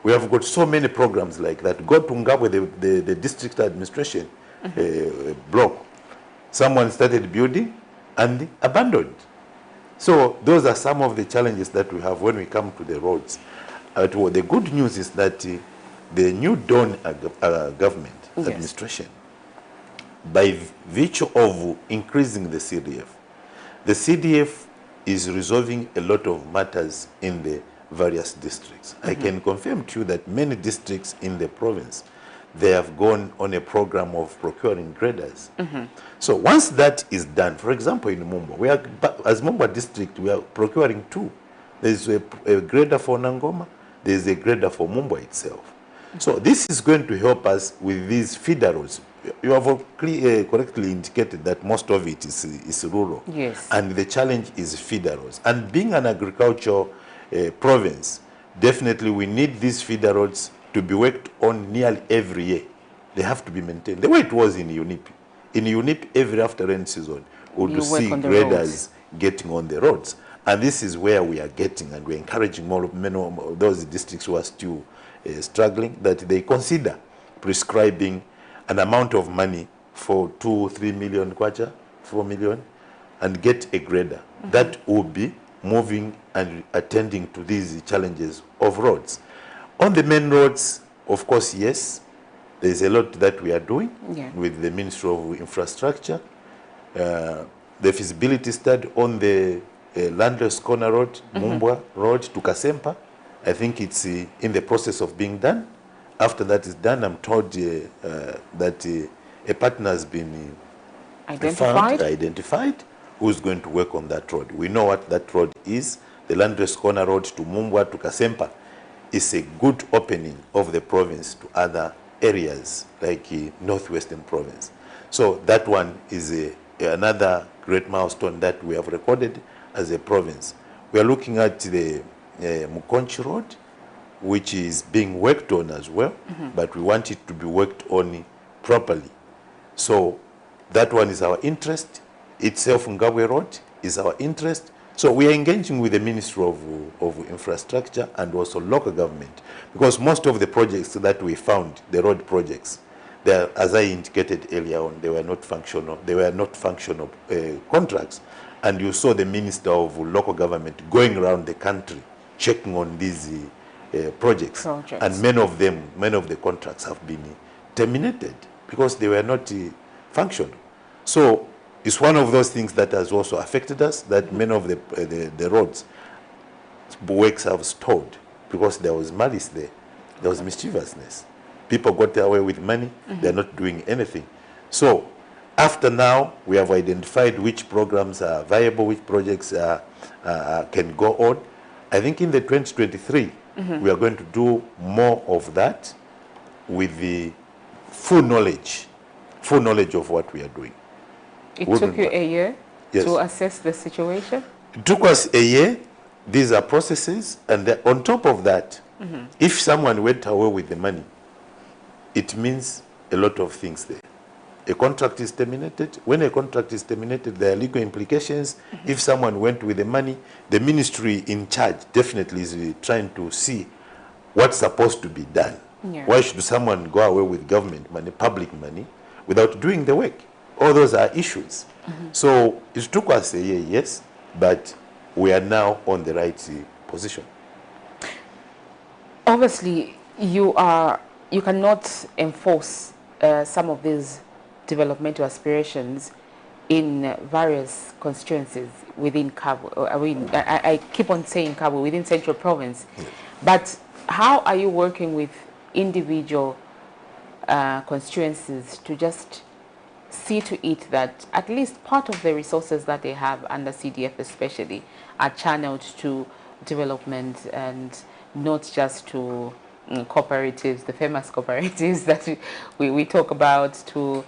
Speaker 5: We have got so many programs like that. Go to Ngabwe, the district administration block. Someone started building and abandoned. So those are some of the challenges that we have when we come to the roads. The good news is that the new Dawn government administration, by virtue of increasing the CDF is resolving a lot of matters in the various districts. I can confirm to you that many districts in the province, they have gone on a program of procuring graders. So once that is done, for example, in Mumbwa, as Mumbwa district, we are procuring two. There's a grader for Nangoma, there's a grader for Mumbwa itself. So this is going to help us with these feeder roads. You have correctly indicated that most of it is rural.
Speaker 1: Yes.
Speaker 5: And the challenge is feeder roads. And being an agricultural province, definitely we need these feeder roads to be worked on nearly every year. They have to be maintained. The way it was in UNIP. In UNIP, every after rain season, we would see graders getting on the roads. And this is where we are getting, and we're encouraging many of those districts who are still struggling, that they consider prescribing an amount of money for 2-3 million kwacha, 4 million, and get a grader that will be moving and attending to these challenges of roads. On the main roads, of course, yes, there's a lot that we are doing with the Ministry of Infrastructure. The feasibility study on the Landless Corner Road, Mumbwa Road to Kasempa, I think it's in the process of being done. After that is done, I'm told that a partner has been identified who's going to work on that road. We know what that road is. The Landless Corner Road to Mumbwa to Kasempa is a good opening of the province to other areas like Northwestern Province. So that one is another great milestone that we have recorded as a province. We are looking at the Mukonchi Road, which is being worked on as well, but we want it to be worked on properly. So that one is our interest. Itself, Ngabwe Road is our interest. So we are engaging with the Ministry of Infrastructure and also local government, because most of the projects that we found, the road projects, as I indicated earlier on, they were not functional. They were not functional contracts. And you saw the Minister of Local Government going around the country checking on these projects. And many of the contracts have been terminated because they were not functional. So it's one of those things that has also affected us, that many of the roads works have stalled because there was malice there. There was mischievousness. People got away with money. They're not doing anything. So after now, we have identified which programs are viable, which projects can go on. I think in the 2023, We are going to do more of that with the full knowledge of what we are doing.
Speaker 1: It took you a year to assess the situation?
Speaker 5: It took us a year. These are processes, and on top of that, if someone went away with the money, it means a lot of things there. A contract is terminated. When a contract is terminated, there are legal implications. If someone went with the money, the ministry in charge definitely is trying to see what's supposed to be done.
Speaker 1: Yeah.
Speaker 5: Why should someone go away with government money, public money, without doing the work? All those are issues. So it took us a year, yes, but we are now on the right position.
Speaker 1: Obviously, you cannot enforce some of these developmental aspirations in various constituencies within Cabo. I keep on saying Cabo, within Central Province. But how are you working with individual constituencies to just see to it that at least part of the resources that they have under CDF especially are channeled to development and not just to cooperatives, the famous cooperatives that we talk about, to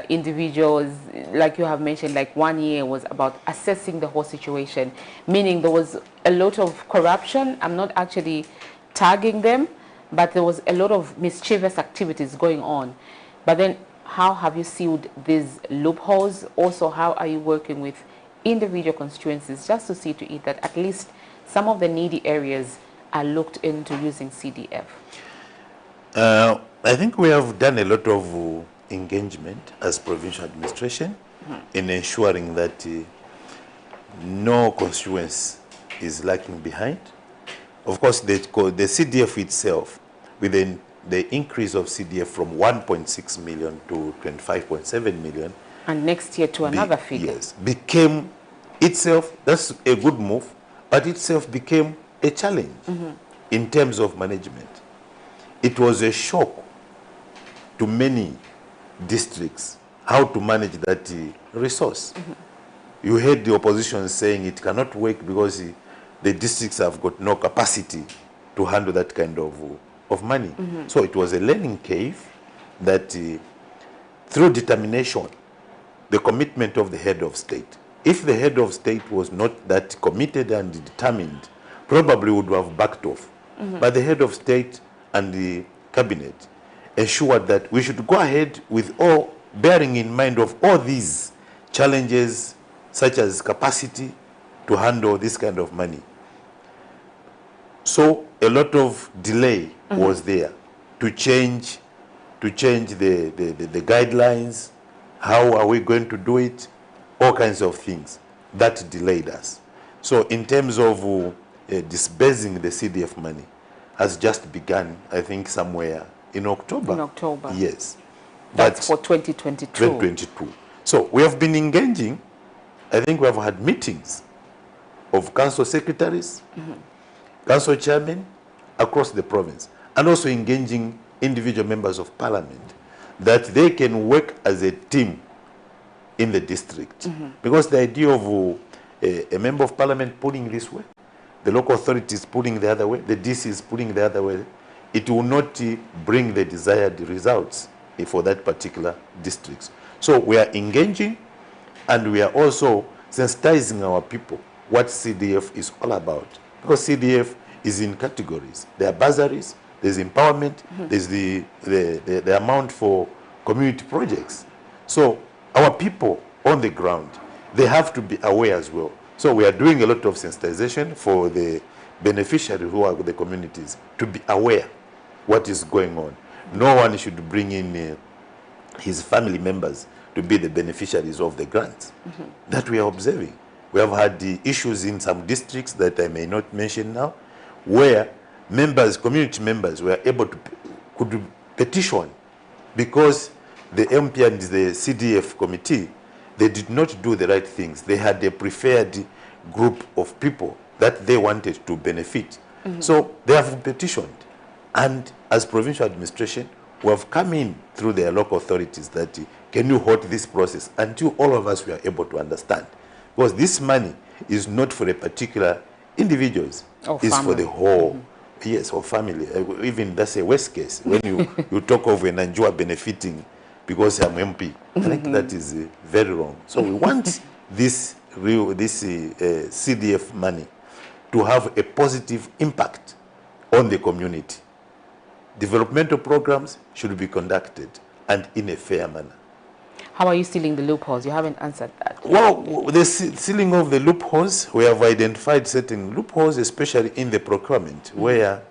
Speaker 1: individuals, like you have mentioned, like 1 year was about assessing the whole situation, meaning there was a lot of corruption. I'm not actually tagging them, but there was a lot of mischievous activities going on. But then how have you sealed these loopholes? Also, how are you working with individual constituencies just to see to it that at least some of the needy areas are looked into using CDF?
Speaker 5: I think we have done a lot of engagement as provincial administration in ensuring that no constituency is lacking behind. Of course, the CDF itself, within the increase of CDF from 1.6 million to 25.7 million.
Speaker 1: And next year to another figure.
Speaker 5: Yes, became itself, that's a good move, but itself became a challenge in terms of management. It was a shock to many districts how to manage that resource. You heard the opposition saying it cannot work because the districts have got no capacity to handle that kind of money. So it was a learning cave that through determination, the commitment of the head of state. If the head of state was not that committed and determined, probably would have backed off. But the head of state and the cabinet ensured that we should go ahead with all, bearing in mind of all these challenges, such as capacity to handle this kind of money. So a lot of delay was there to change the guidelines. How are we going to do it? All kinds of things that delayed us. So in terms of disbursing the CDF money has just begun, I think, somewhere in October.
Speaker 1: In October.
Speaker 5: Yes.
Speaker 1: That's for 2022.
Speaker 5: 2022. So we have been engaging. I think we have had meetings of council secretaries, council chairmen across the province, and also engaging individual members of parliament that they can work as a team in the district. Because the idea of a member of parliament pulling this way, the local authorities pulling the other way, the DCs pulling the other way, it will not bring the desired results for that particular district. So we are engaging, and we are also sensitizing our people what CDF is all about. Because CDF is in categories. There are bursaries, there's empowerment, there's the amount for community projects. So our people on the ground, they have to be aware as well. So we are doing a lot of sensitization for the beneficiaries who are the communities to be aware what is going on. No one should bring in his family members to be the beneficiaries of the grants. That we are observing. We have had the issues in some districts that I may not mention now, where members, community members, were able to could petition because the MP and the CDF committee, they did not do the right things. They had a preferred group of people that they wanted to benefit. So they have petitioned. And as provincial administration, we have come in through their local authorities that can you halt this process until all of us were able to understand. Because this money is not for a particular individuals, it's for the whole Yes, or family. Even that's a worst case. When you talk of a NANJUWA benefiting because I'm MP, I think that is very wrong. So we want this CDF money to have a positive impact on the community. Developmental programs should be conducted and in a fair manner.
Speaker 1: How are you sealing the loopholes? You haven't answered that.
Speaker 5: Well, the sealing of the loopholes, we have identified certain loopholes, especially in the procurement, where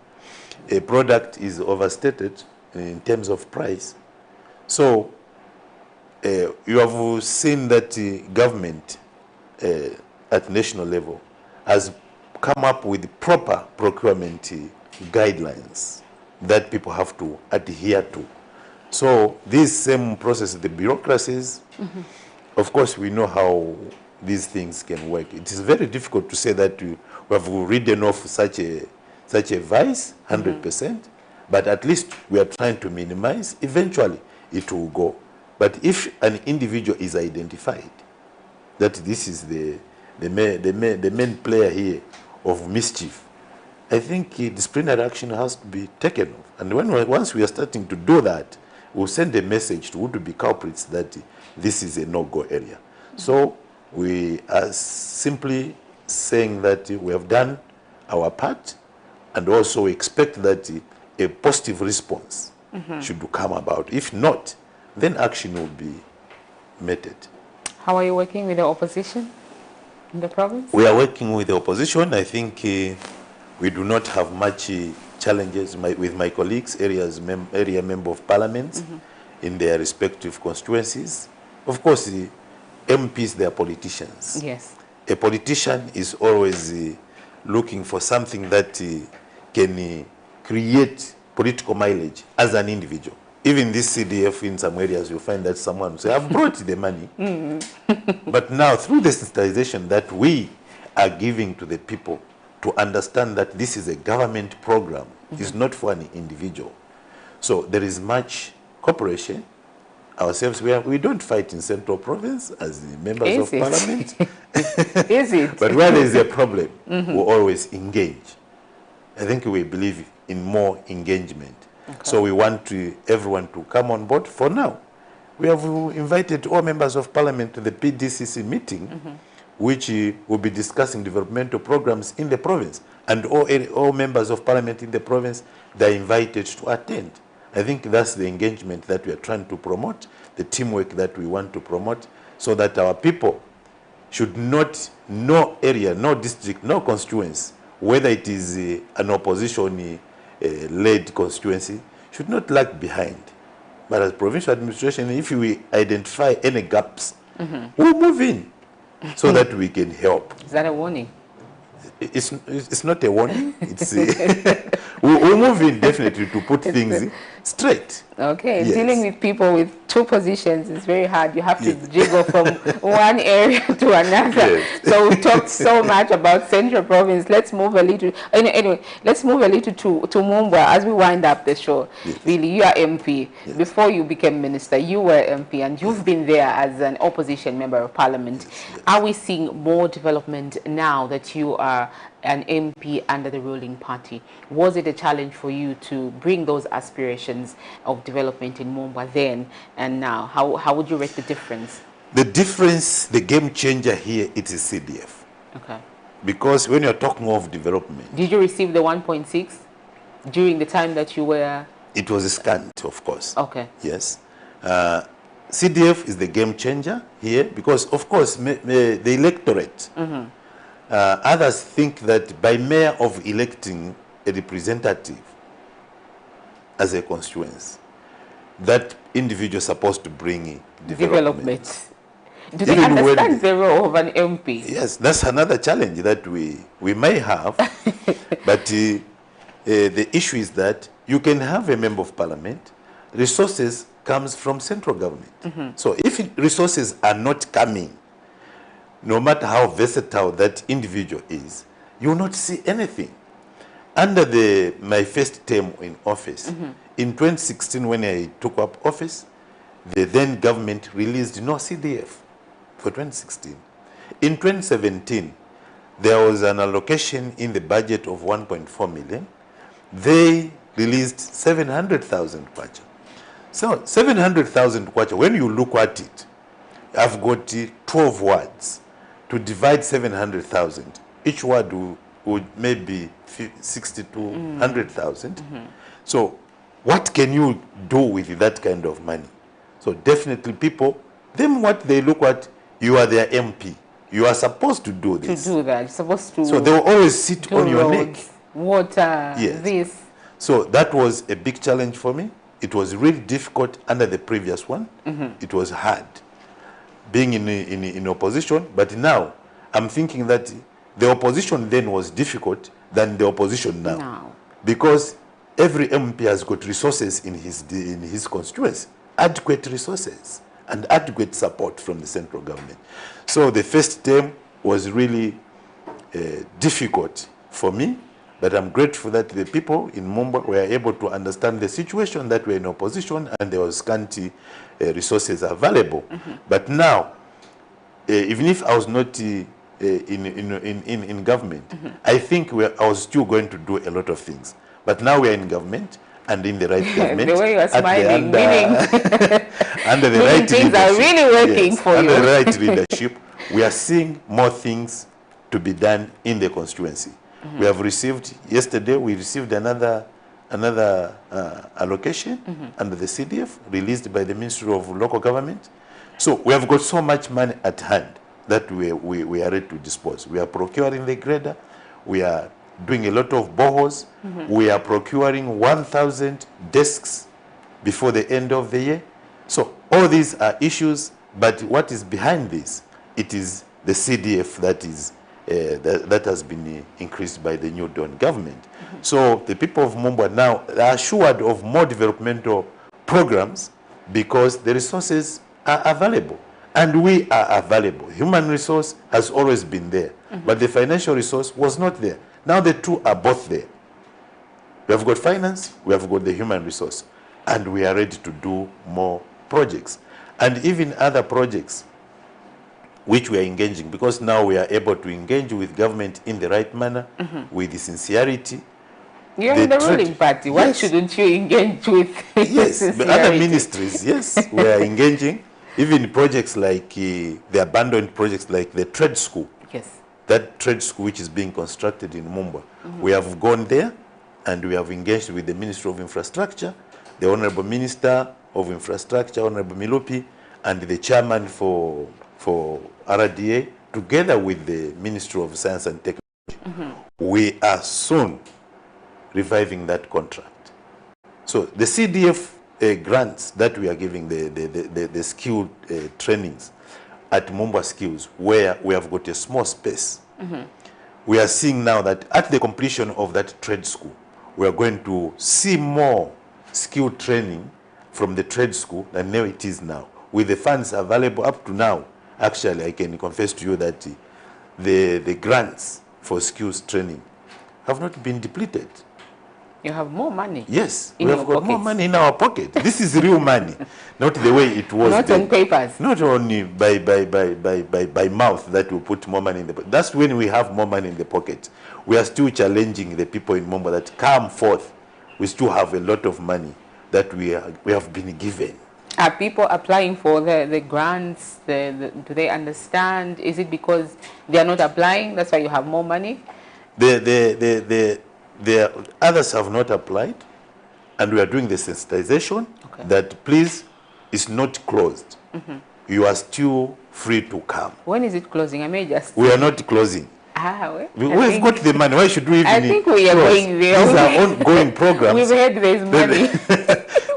Speaker 5: a product is overstated in terms of price. So you have seen that government at national level has come up with proper procurement guidelines that people have to adhere to. So this same process, the bureaucracies, of course we know how these things can work. It is very difficult to say that we have ridden off such a vice 100%, but at least we are trying to minimize. Eventually it will go. But if an individual is identified that this is the main player here of mischief, I think disciplinary action has to be taken off. And once we are starting to do that, we'll send a message to who to be culprits that this is a no-go area. So we are simply saying that we have done our part, and also expect that a positive response should come about. If not, then action will be meted.
Speaker 1: How are you working with the opposition in the province?
Speaker 5: We are working with the opposition. I think we do not have much challenges with my colleagues, area member of parliament in their respective constituencies. Of course, the MPs, they are politicians.
Speaker 1: Yes.
Speaker 5: A politician is always looking for something that can create political mileage as an individual. Even this CDF, in some areas, you'll find that someone will say, I've brought the money. But now, through the sensitization that we are giving to the people to understand that this is a government program, it's not for an individual. So there is much cooperation. Ourselves, we don't fight in Central Province as the members of parliament.
Speaker 1: Is it?
Speaker 5: But where there is a problem, we always engage. I think we believe in more engagement. Okay. So we want everyone to come on board. For now, we have invited all members of parliament to the PDCC meeting, which will be discussing developmental programs in the province. And all members of parliament in the province, they're invited to attend. I think that's the engagement that we are trying to promote, the teamwork that we want to promote, so that our people should not, no area, no district, no constituency, whether it is an opposition-led constituency, should not lag behind. But as provincial administration, if we identify any gaps, we'll move in so that we can help.
Speaker 1: Is that a warning?
Speaker 5: It's not a warning. It's we'll move in definitely to put things straight.
Speaker 1: Okay,
Speaker 5: yes.
Speaker 1: Dealing with people with two positions is very hard. You have to jiggle from one area to another.
Speaker 5: Yes.
Speaker 1: So we talked so much about Central Province. Let's move a little. Anyway, let's move a little to Mumbwa as we wind up the show.
Speaker 5: Yes.
Speaker 1: Really, you are MP.
Speaker 5: Yes.
Speaker 1: Before you became minister, you were MP, and you've been there as an opposition member of parliament.
Speaker 5: Yes. Yes.
Speaker 1: Are we seeing more development now that you are an MP under the ruling party? Was it a challenge for you to bring those aspirations of development in Mumbwa then and now? How would you rate the difference?
Speaker 5: The difference, the game changer here, it is CDF.
Speaker 1: Okay.
Speaker 5: Because when you're talking of development...
Speaker 1: Did you receive the 1.6 during the time that you were...
Speaker 5: It was scant, of course.
Speaker 1: Okay.
Speaker 5: Yes. CDF is the game changer here because, of course, the electorate... others think that by measure of electing a representative as a constituency, that individual is supposed to bring development.
Speaker 1: Do they understand the role of an MP?
Speaker 5: Yes, that's another challenge that we may have. But the issue is that you can have a member of parliament, resources comes from central government. So if resources are not coming, no matter how versatile that individual is, you will not see anything. Under my first term in office, in 2016 when I took up office, the then government released no CDF for 2016. In 2017, there was an allocation in the budget of 1.4 million, they released 700,000 kwacha. So 700,000 kwacha, when you look at it, I've got 12 words. To divide 700,000, each word would maybe 60 to 100,000. So what can you do with that kind of money? So definitely people, then what they look at, you are their MP. You are supposed to do this.
Speaker 1: To do that, you're supposed to.
Speaker 5: So they will always sit on your neck.
Speaker 1: Water,
Speaker 5: Yes.
Speaker 1: this.
Speaker 5: So that was a big challenge for me. It was really difficult under the previous one. It was hard being in opposition, but now I'm thinking that the opposition then was difficult than the opposition now. Because every MP has got resources in his constituency, adequate resources and adequate support from the central government. So the first term was really difficult for me, but I'm grateful that the people in Mumbai were able to understand the situation, that we're in opposition and there was scanty resources available. But now, even if I was not in government, I think I was still going to do a lot of things. But now we're in government and in the right government.
Speaker 1: The way you are smiling, meaning
Speaker 5: under the right
Speaker 1: things are really working for
Speaker 5: under
Speaker 1: you.
Speaker 5: the right leadership, we are seeing more things to be done in the constituency. We have received, yesterday we received another allocation under the CDF released by the Ministry of Local Government. So we have got so much money at hand that we are ready to dispose. We are procuring the grader. We are doing a lot of boreholes. We are procuring 1,000 desks before the end of the year. So all these are issues, but what is behind this? It is the CDF that is that has been increased by the New Dawn government. So the people of Mumbai now are assured of more developmental programs because the resources are available. And we are available. Human resource has always been there, but the financial resource was not there. Now the two are both there. We have got finance, we have got the human resource, and we are ready to do more projects. And even other projects which we are engaging, because now we are able to engage with government in the right manner, with the sincerity.
Speaker 1: You're in the ruling party. Why shouldn't you engage with
Speaker 5: Yes, but other ministries, yes, we are engaging. Even projects like the abandoned projects like the trade school.
Speaker 1: Yes.
Speaker 5: That trade school which is being constructed in Mumbai. We have gone there and we have engaged with the Ministry of Infrastructure, the Honorable Minister of Infrastructure, Honorable Milupi, and the chairman for RDA, together with the Ministry of Science and Technology. We are soon reviving that contract. So the CDF grants that we are giving, the skill trainings at Mumbai Skills, where we have got a small space. We are seeing now that at the completion of that trade school, we are going to see more skill training from the trade school than it is now. With the funds available up to now, actually I can confess to you that the grants for skills training have not been depleted.
Speaker 1: You have more money.
Speaker 5: Yes, we have got more money in our pocket. This is real money, not the way it was.
Speaker 1: Not on papers.
Speaker 5: Not only by mouth that we put more money in the pocket. That's when we have more money in the pocket. We are still challenging the people in Mumbai that come forth. We still have a lot of money that we have been given.
Speaker 1: Are people applying for the grants? Do they understand? Is it because they are not applying? That's why you have more money?
Speaker 5: The others have not applied, and we are doing the sensitization that please, it's not closed. You are still free to come.
Speaker 1: When is it closing? I may just...
Speaker 5: We are not closing. We've got the money. Why should we even...
Speaker 1: I think we are going there.
Speaker 5: These are ongoing programs.
Speaker 1: We've heard there's money.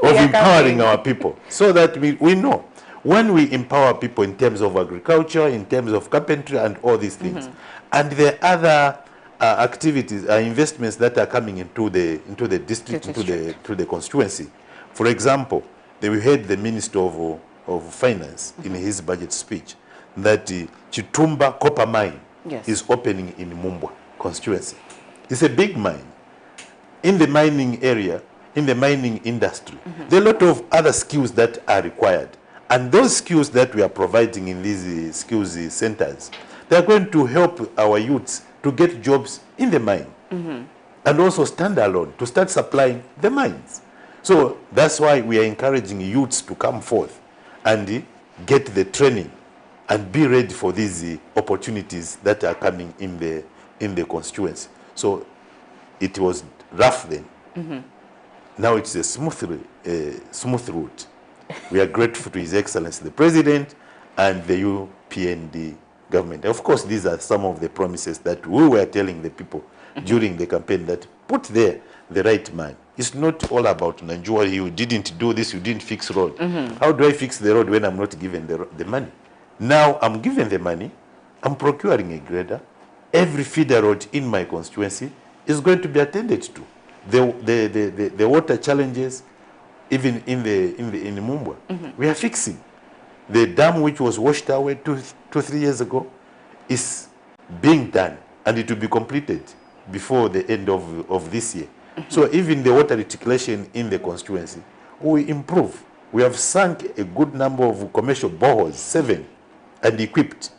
Speaker 5: of empowering our people, so that we know when we empower people in terms of agriculture, in terms of carpentry and all these things, and the other activities, investments that are coming into the district, into the constituency. For example, we heard the Minister of Finance in his budget speech that Chitumba copper mine is opening in Mumbai constituency. It's a big mine. In the mining area, in the mining industry, there are a lot of other skills that are required. And those skills that we are providing in these skills centers, they are going to help our youths to get jobs in the mine. and also stand alone to start supplying the mines. So that's why we are encouraging youths to come forth and get the training and be ready for these opportunities that are coming in the constituency. So it was rough then. Now it's a smooth route. We are grateful to His Excellency the President and the UPND government. Of course, these are some of the promises that we were telling the people during the campaign, that put there the right man. It's not all about NANJUWA, you didn't do this, you didn't fix road. How do I fix the road when I'm not given the money? Now I'm given the money, I'm procuring a grader. Every feeder road in my constituency is going to be attended to. The water challenges, even in Mumbwa, we are fixing. The dam which was washed away 3 years ago is being done, and it will be completed before the end of this year. So even the water reticulation in the constituency will improve. We have sunk a good number of commercial boreholes, 7, and equipped.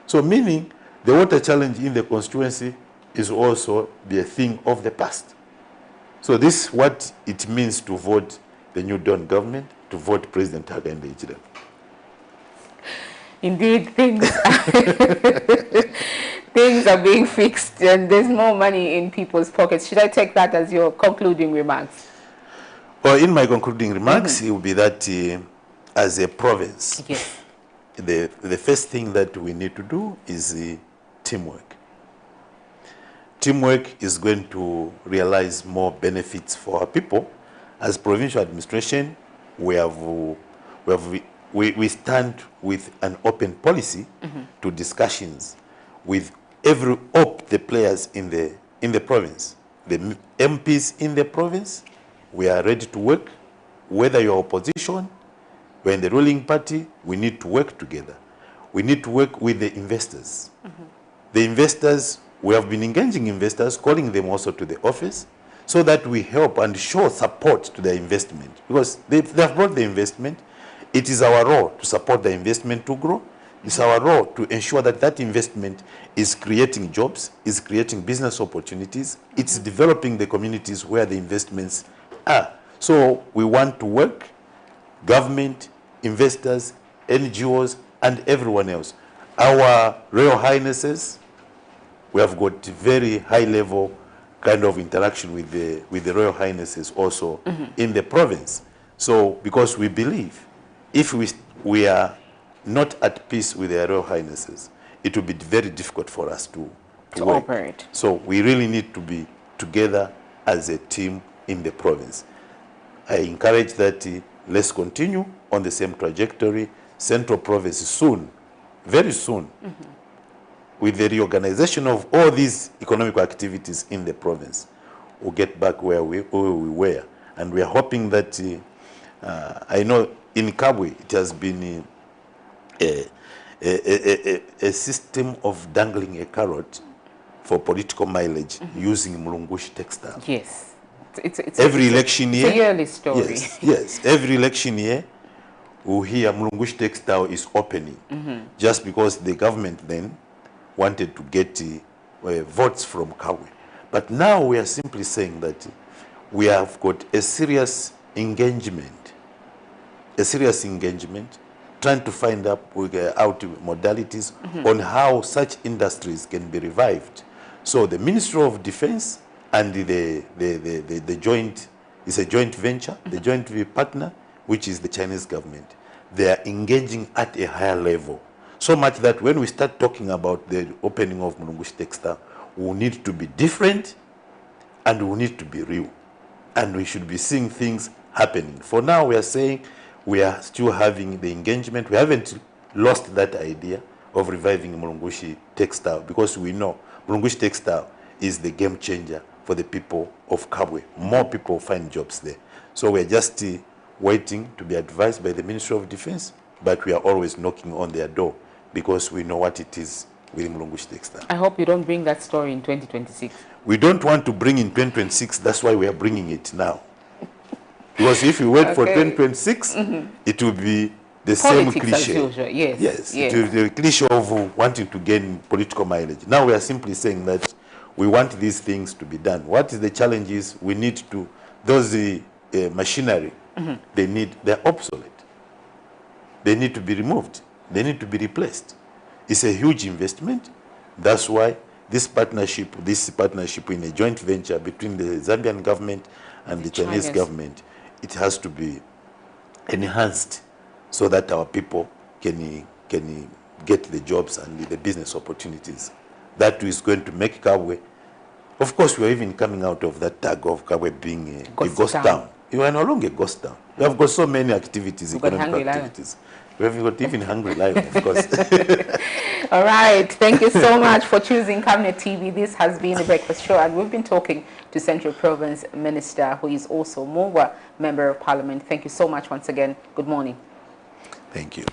Speaker 5: So meaning the water challenge in the constituency is also be a thing of the past. So this is what it means to vote the New Dawn government, to vote President Hakainde Hichilema.
Speaker 1: Indeed, things are being fixed and there's more money in people's pockets. Should I take that as your concluding remarks?
Speaker 5: Well, in my concluding remarks, it will be that as a province,
Speaker 1: yes,
Speaker 5: the first thing that we need to do is teamwork. Teamwork is going to realize more benefits for our people. As provincial administration, we stand with an open policy to discussions with all the players in the province. The MPs in the province, we are ready to work. Whether you're opposition, we're in the ruling party, we need to work together. We need to work with the investors. The investors, we have been engaging investors, calling them also to the office, so that we help and show support to their investment. Because they have brought the investment. It is our role to support the investment to grow. It's our role to ensure that that investment is creating jobs, is creating business opportunities, it's developing the communities where the investments are. So we want to work, government, investors, NGOs, and everyone else. Our Royal Highnesses, we have got very high level kind of interaction with the Royal Highnesses also in the province. So because we believe if we are not at peace with the Royal Highnesses, it will be very difficult for us to work.
Speaker 1: Operate.
Speaker 5: So we really need to be together as a team in the province. I encourage that let's continue on the same trajectory. Central Province soon, very soon, with the reorganization of all these economic activities in the province, we'll get back where we were. And we are hoping that, I know in Kabwe, it has been a system of dangling a carrot for political mileage using Mulungushi textile.
Speaker 1: Yes. It's
Speaker 5: every election year.
Speaker 1: It's a yearly story.
Speaker 5: Yes. Every election year, we'll hear Mulungushi textile is opening. Just because the government then wanted to get votes from Kabwe. But now we are simply saying that we have got a serious engagement, trying to find out modalities on how such industries can be revived. So the Ministry of Defense and the joint, is a joint venture, the joint partner, which is the Chinese government. They are engaging at a higher level. So much that when we start talking about the opening of Mulungushi textile, we need to be different and we need to be real. And we should be seeing things happening. For now, we are saying we are still having the engagement. We haven't lost that idea of reviving Mulungushi textile because we know Mulungushi textile is the game changer for the people of Kabwe. More people find jobs there. So we're just waiting to be advised by the Ministry of Defense, but we are always knocking on their door because we know what it is with Mulungushi textile. I
Speaker 1: hope you don't bring that story in 2026.
Speaker 5: We don't want to bring in 2026. That's why we are bringing it now. Because if we wait for 2026, it will be the same cliche.
Speaker 1: As usual. Yes.
Speaker 5: It will be the cliche of wanting to gain political mileage. Now we are simply saying that We want these things to be done. What is the challenge is we need to, those machinery, they're obsolete. They need to be removed. They need to be replaced. It's a huge investment. That's why this partnership in a joint venture between the Zambian government and the Chinese government, it has to be enhanced so that our people can get the jobs and the business opportunities. That is going to make Kabwe. Of course, we are even coming out of that tag of Kabwe being a ghost town. You are no longer a ghost town. We have got so many activities, economic activities. We have got even Hungry Lion, of course.
Speaker 1: All right. Thank you so much for choosing Camnet TV. This has been the Breakfast Show, and we've been talking to Central Province Minister, who is also NANJUWA Member of Parliament. Thank you so much once again. Good morning.
Speaker 5: Thank you.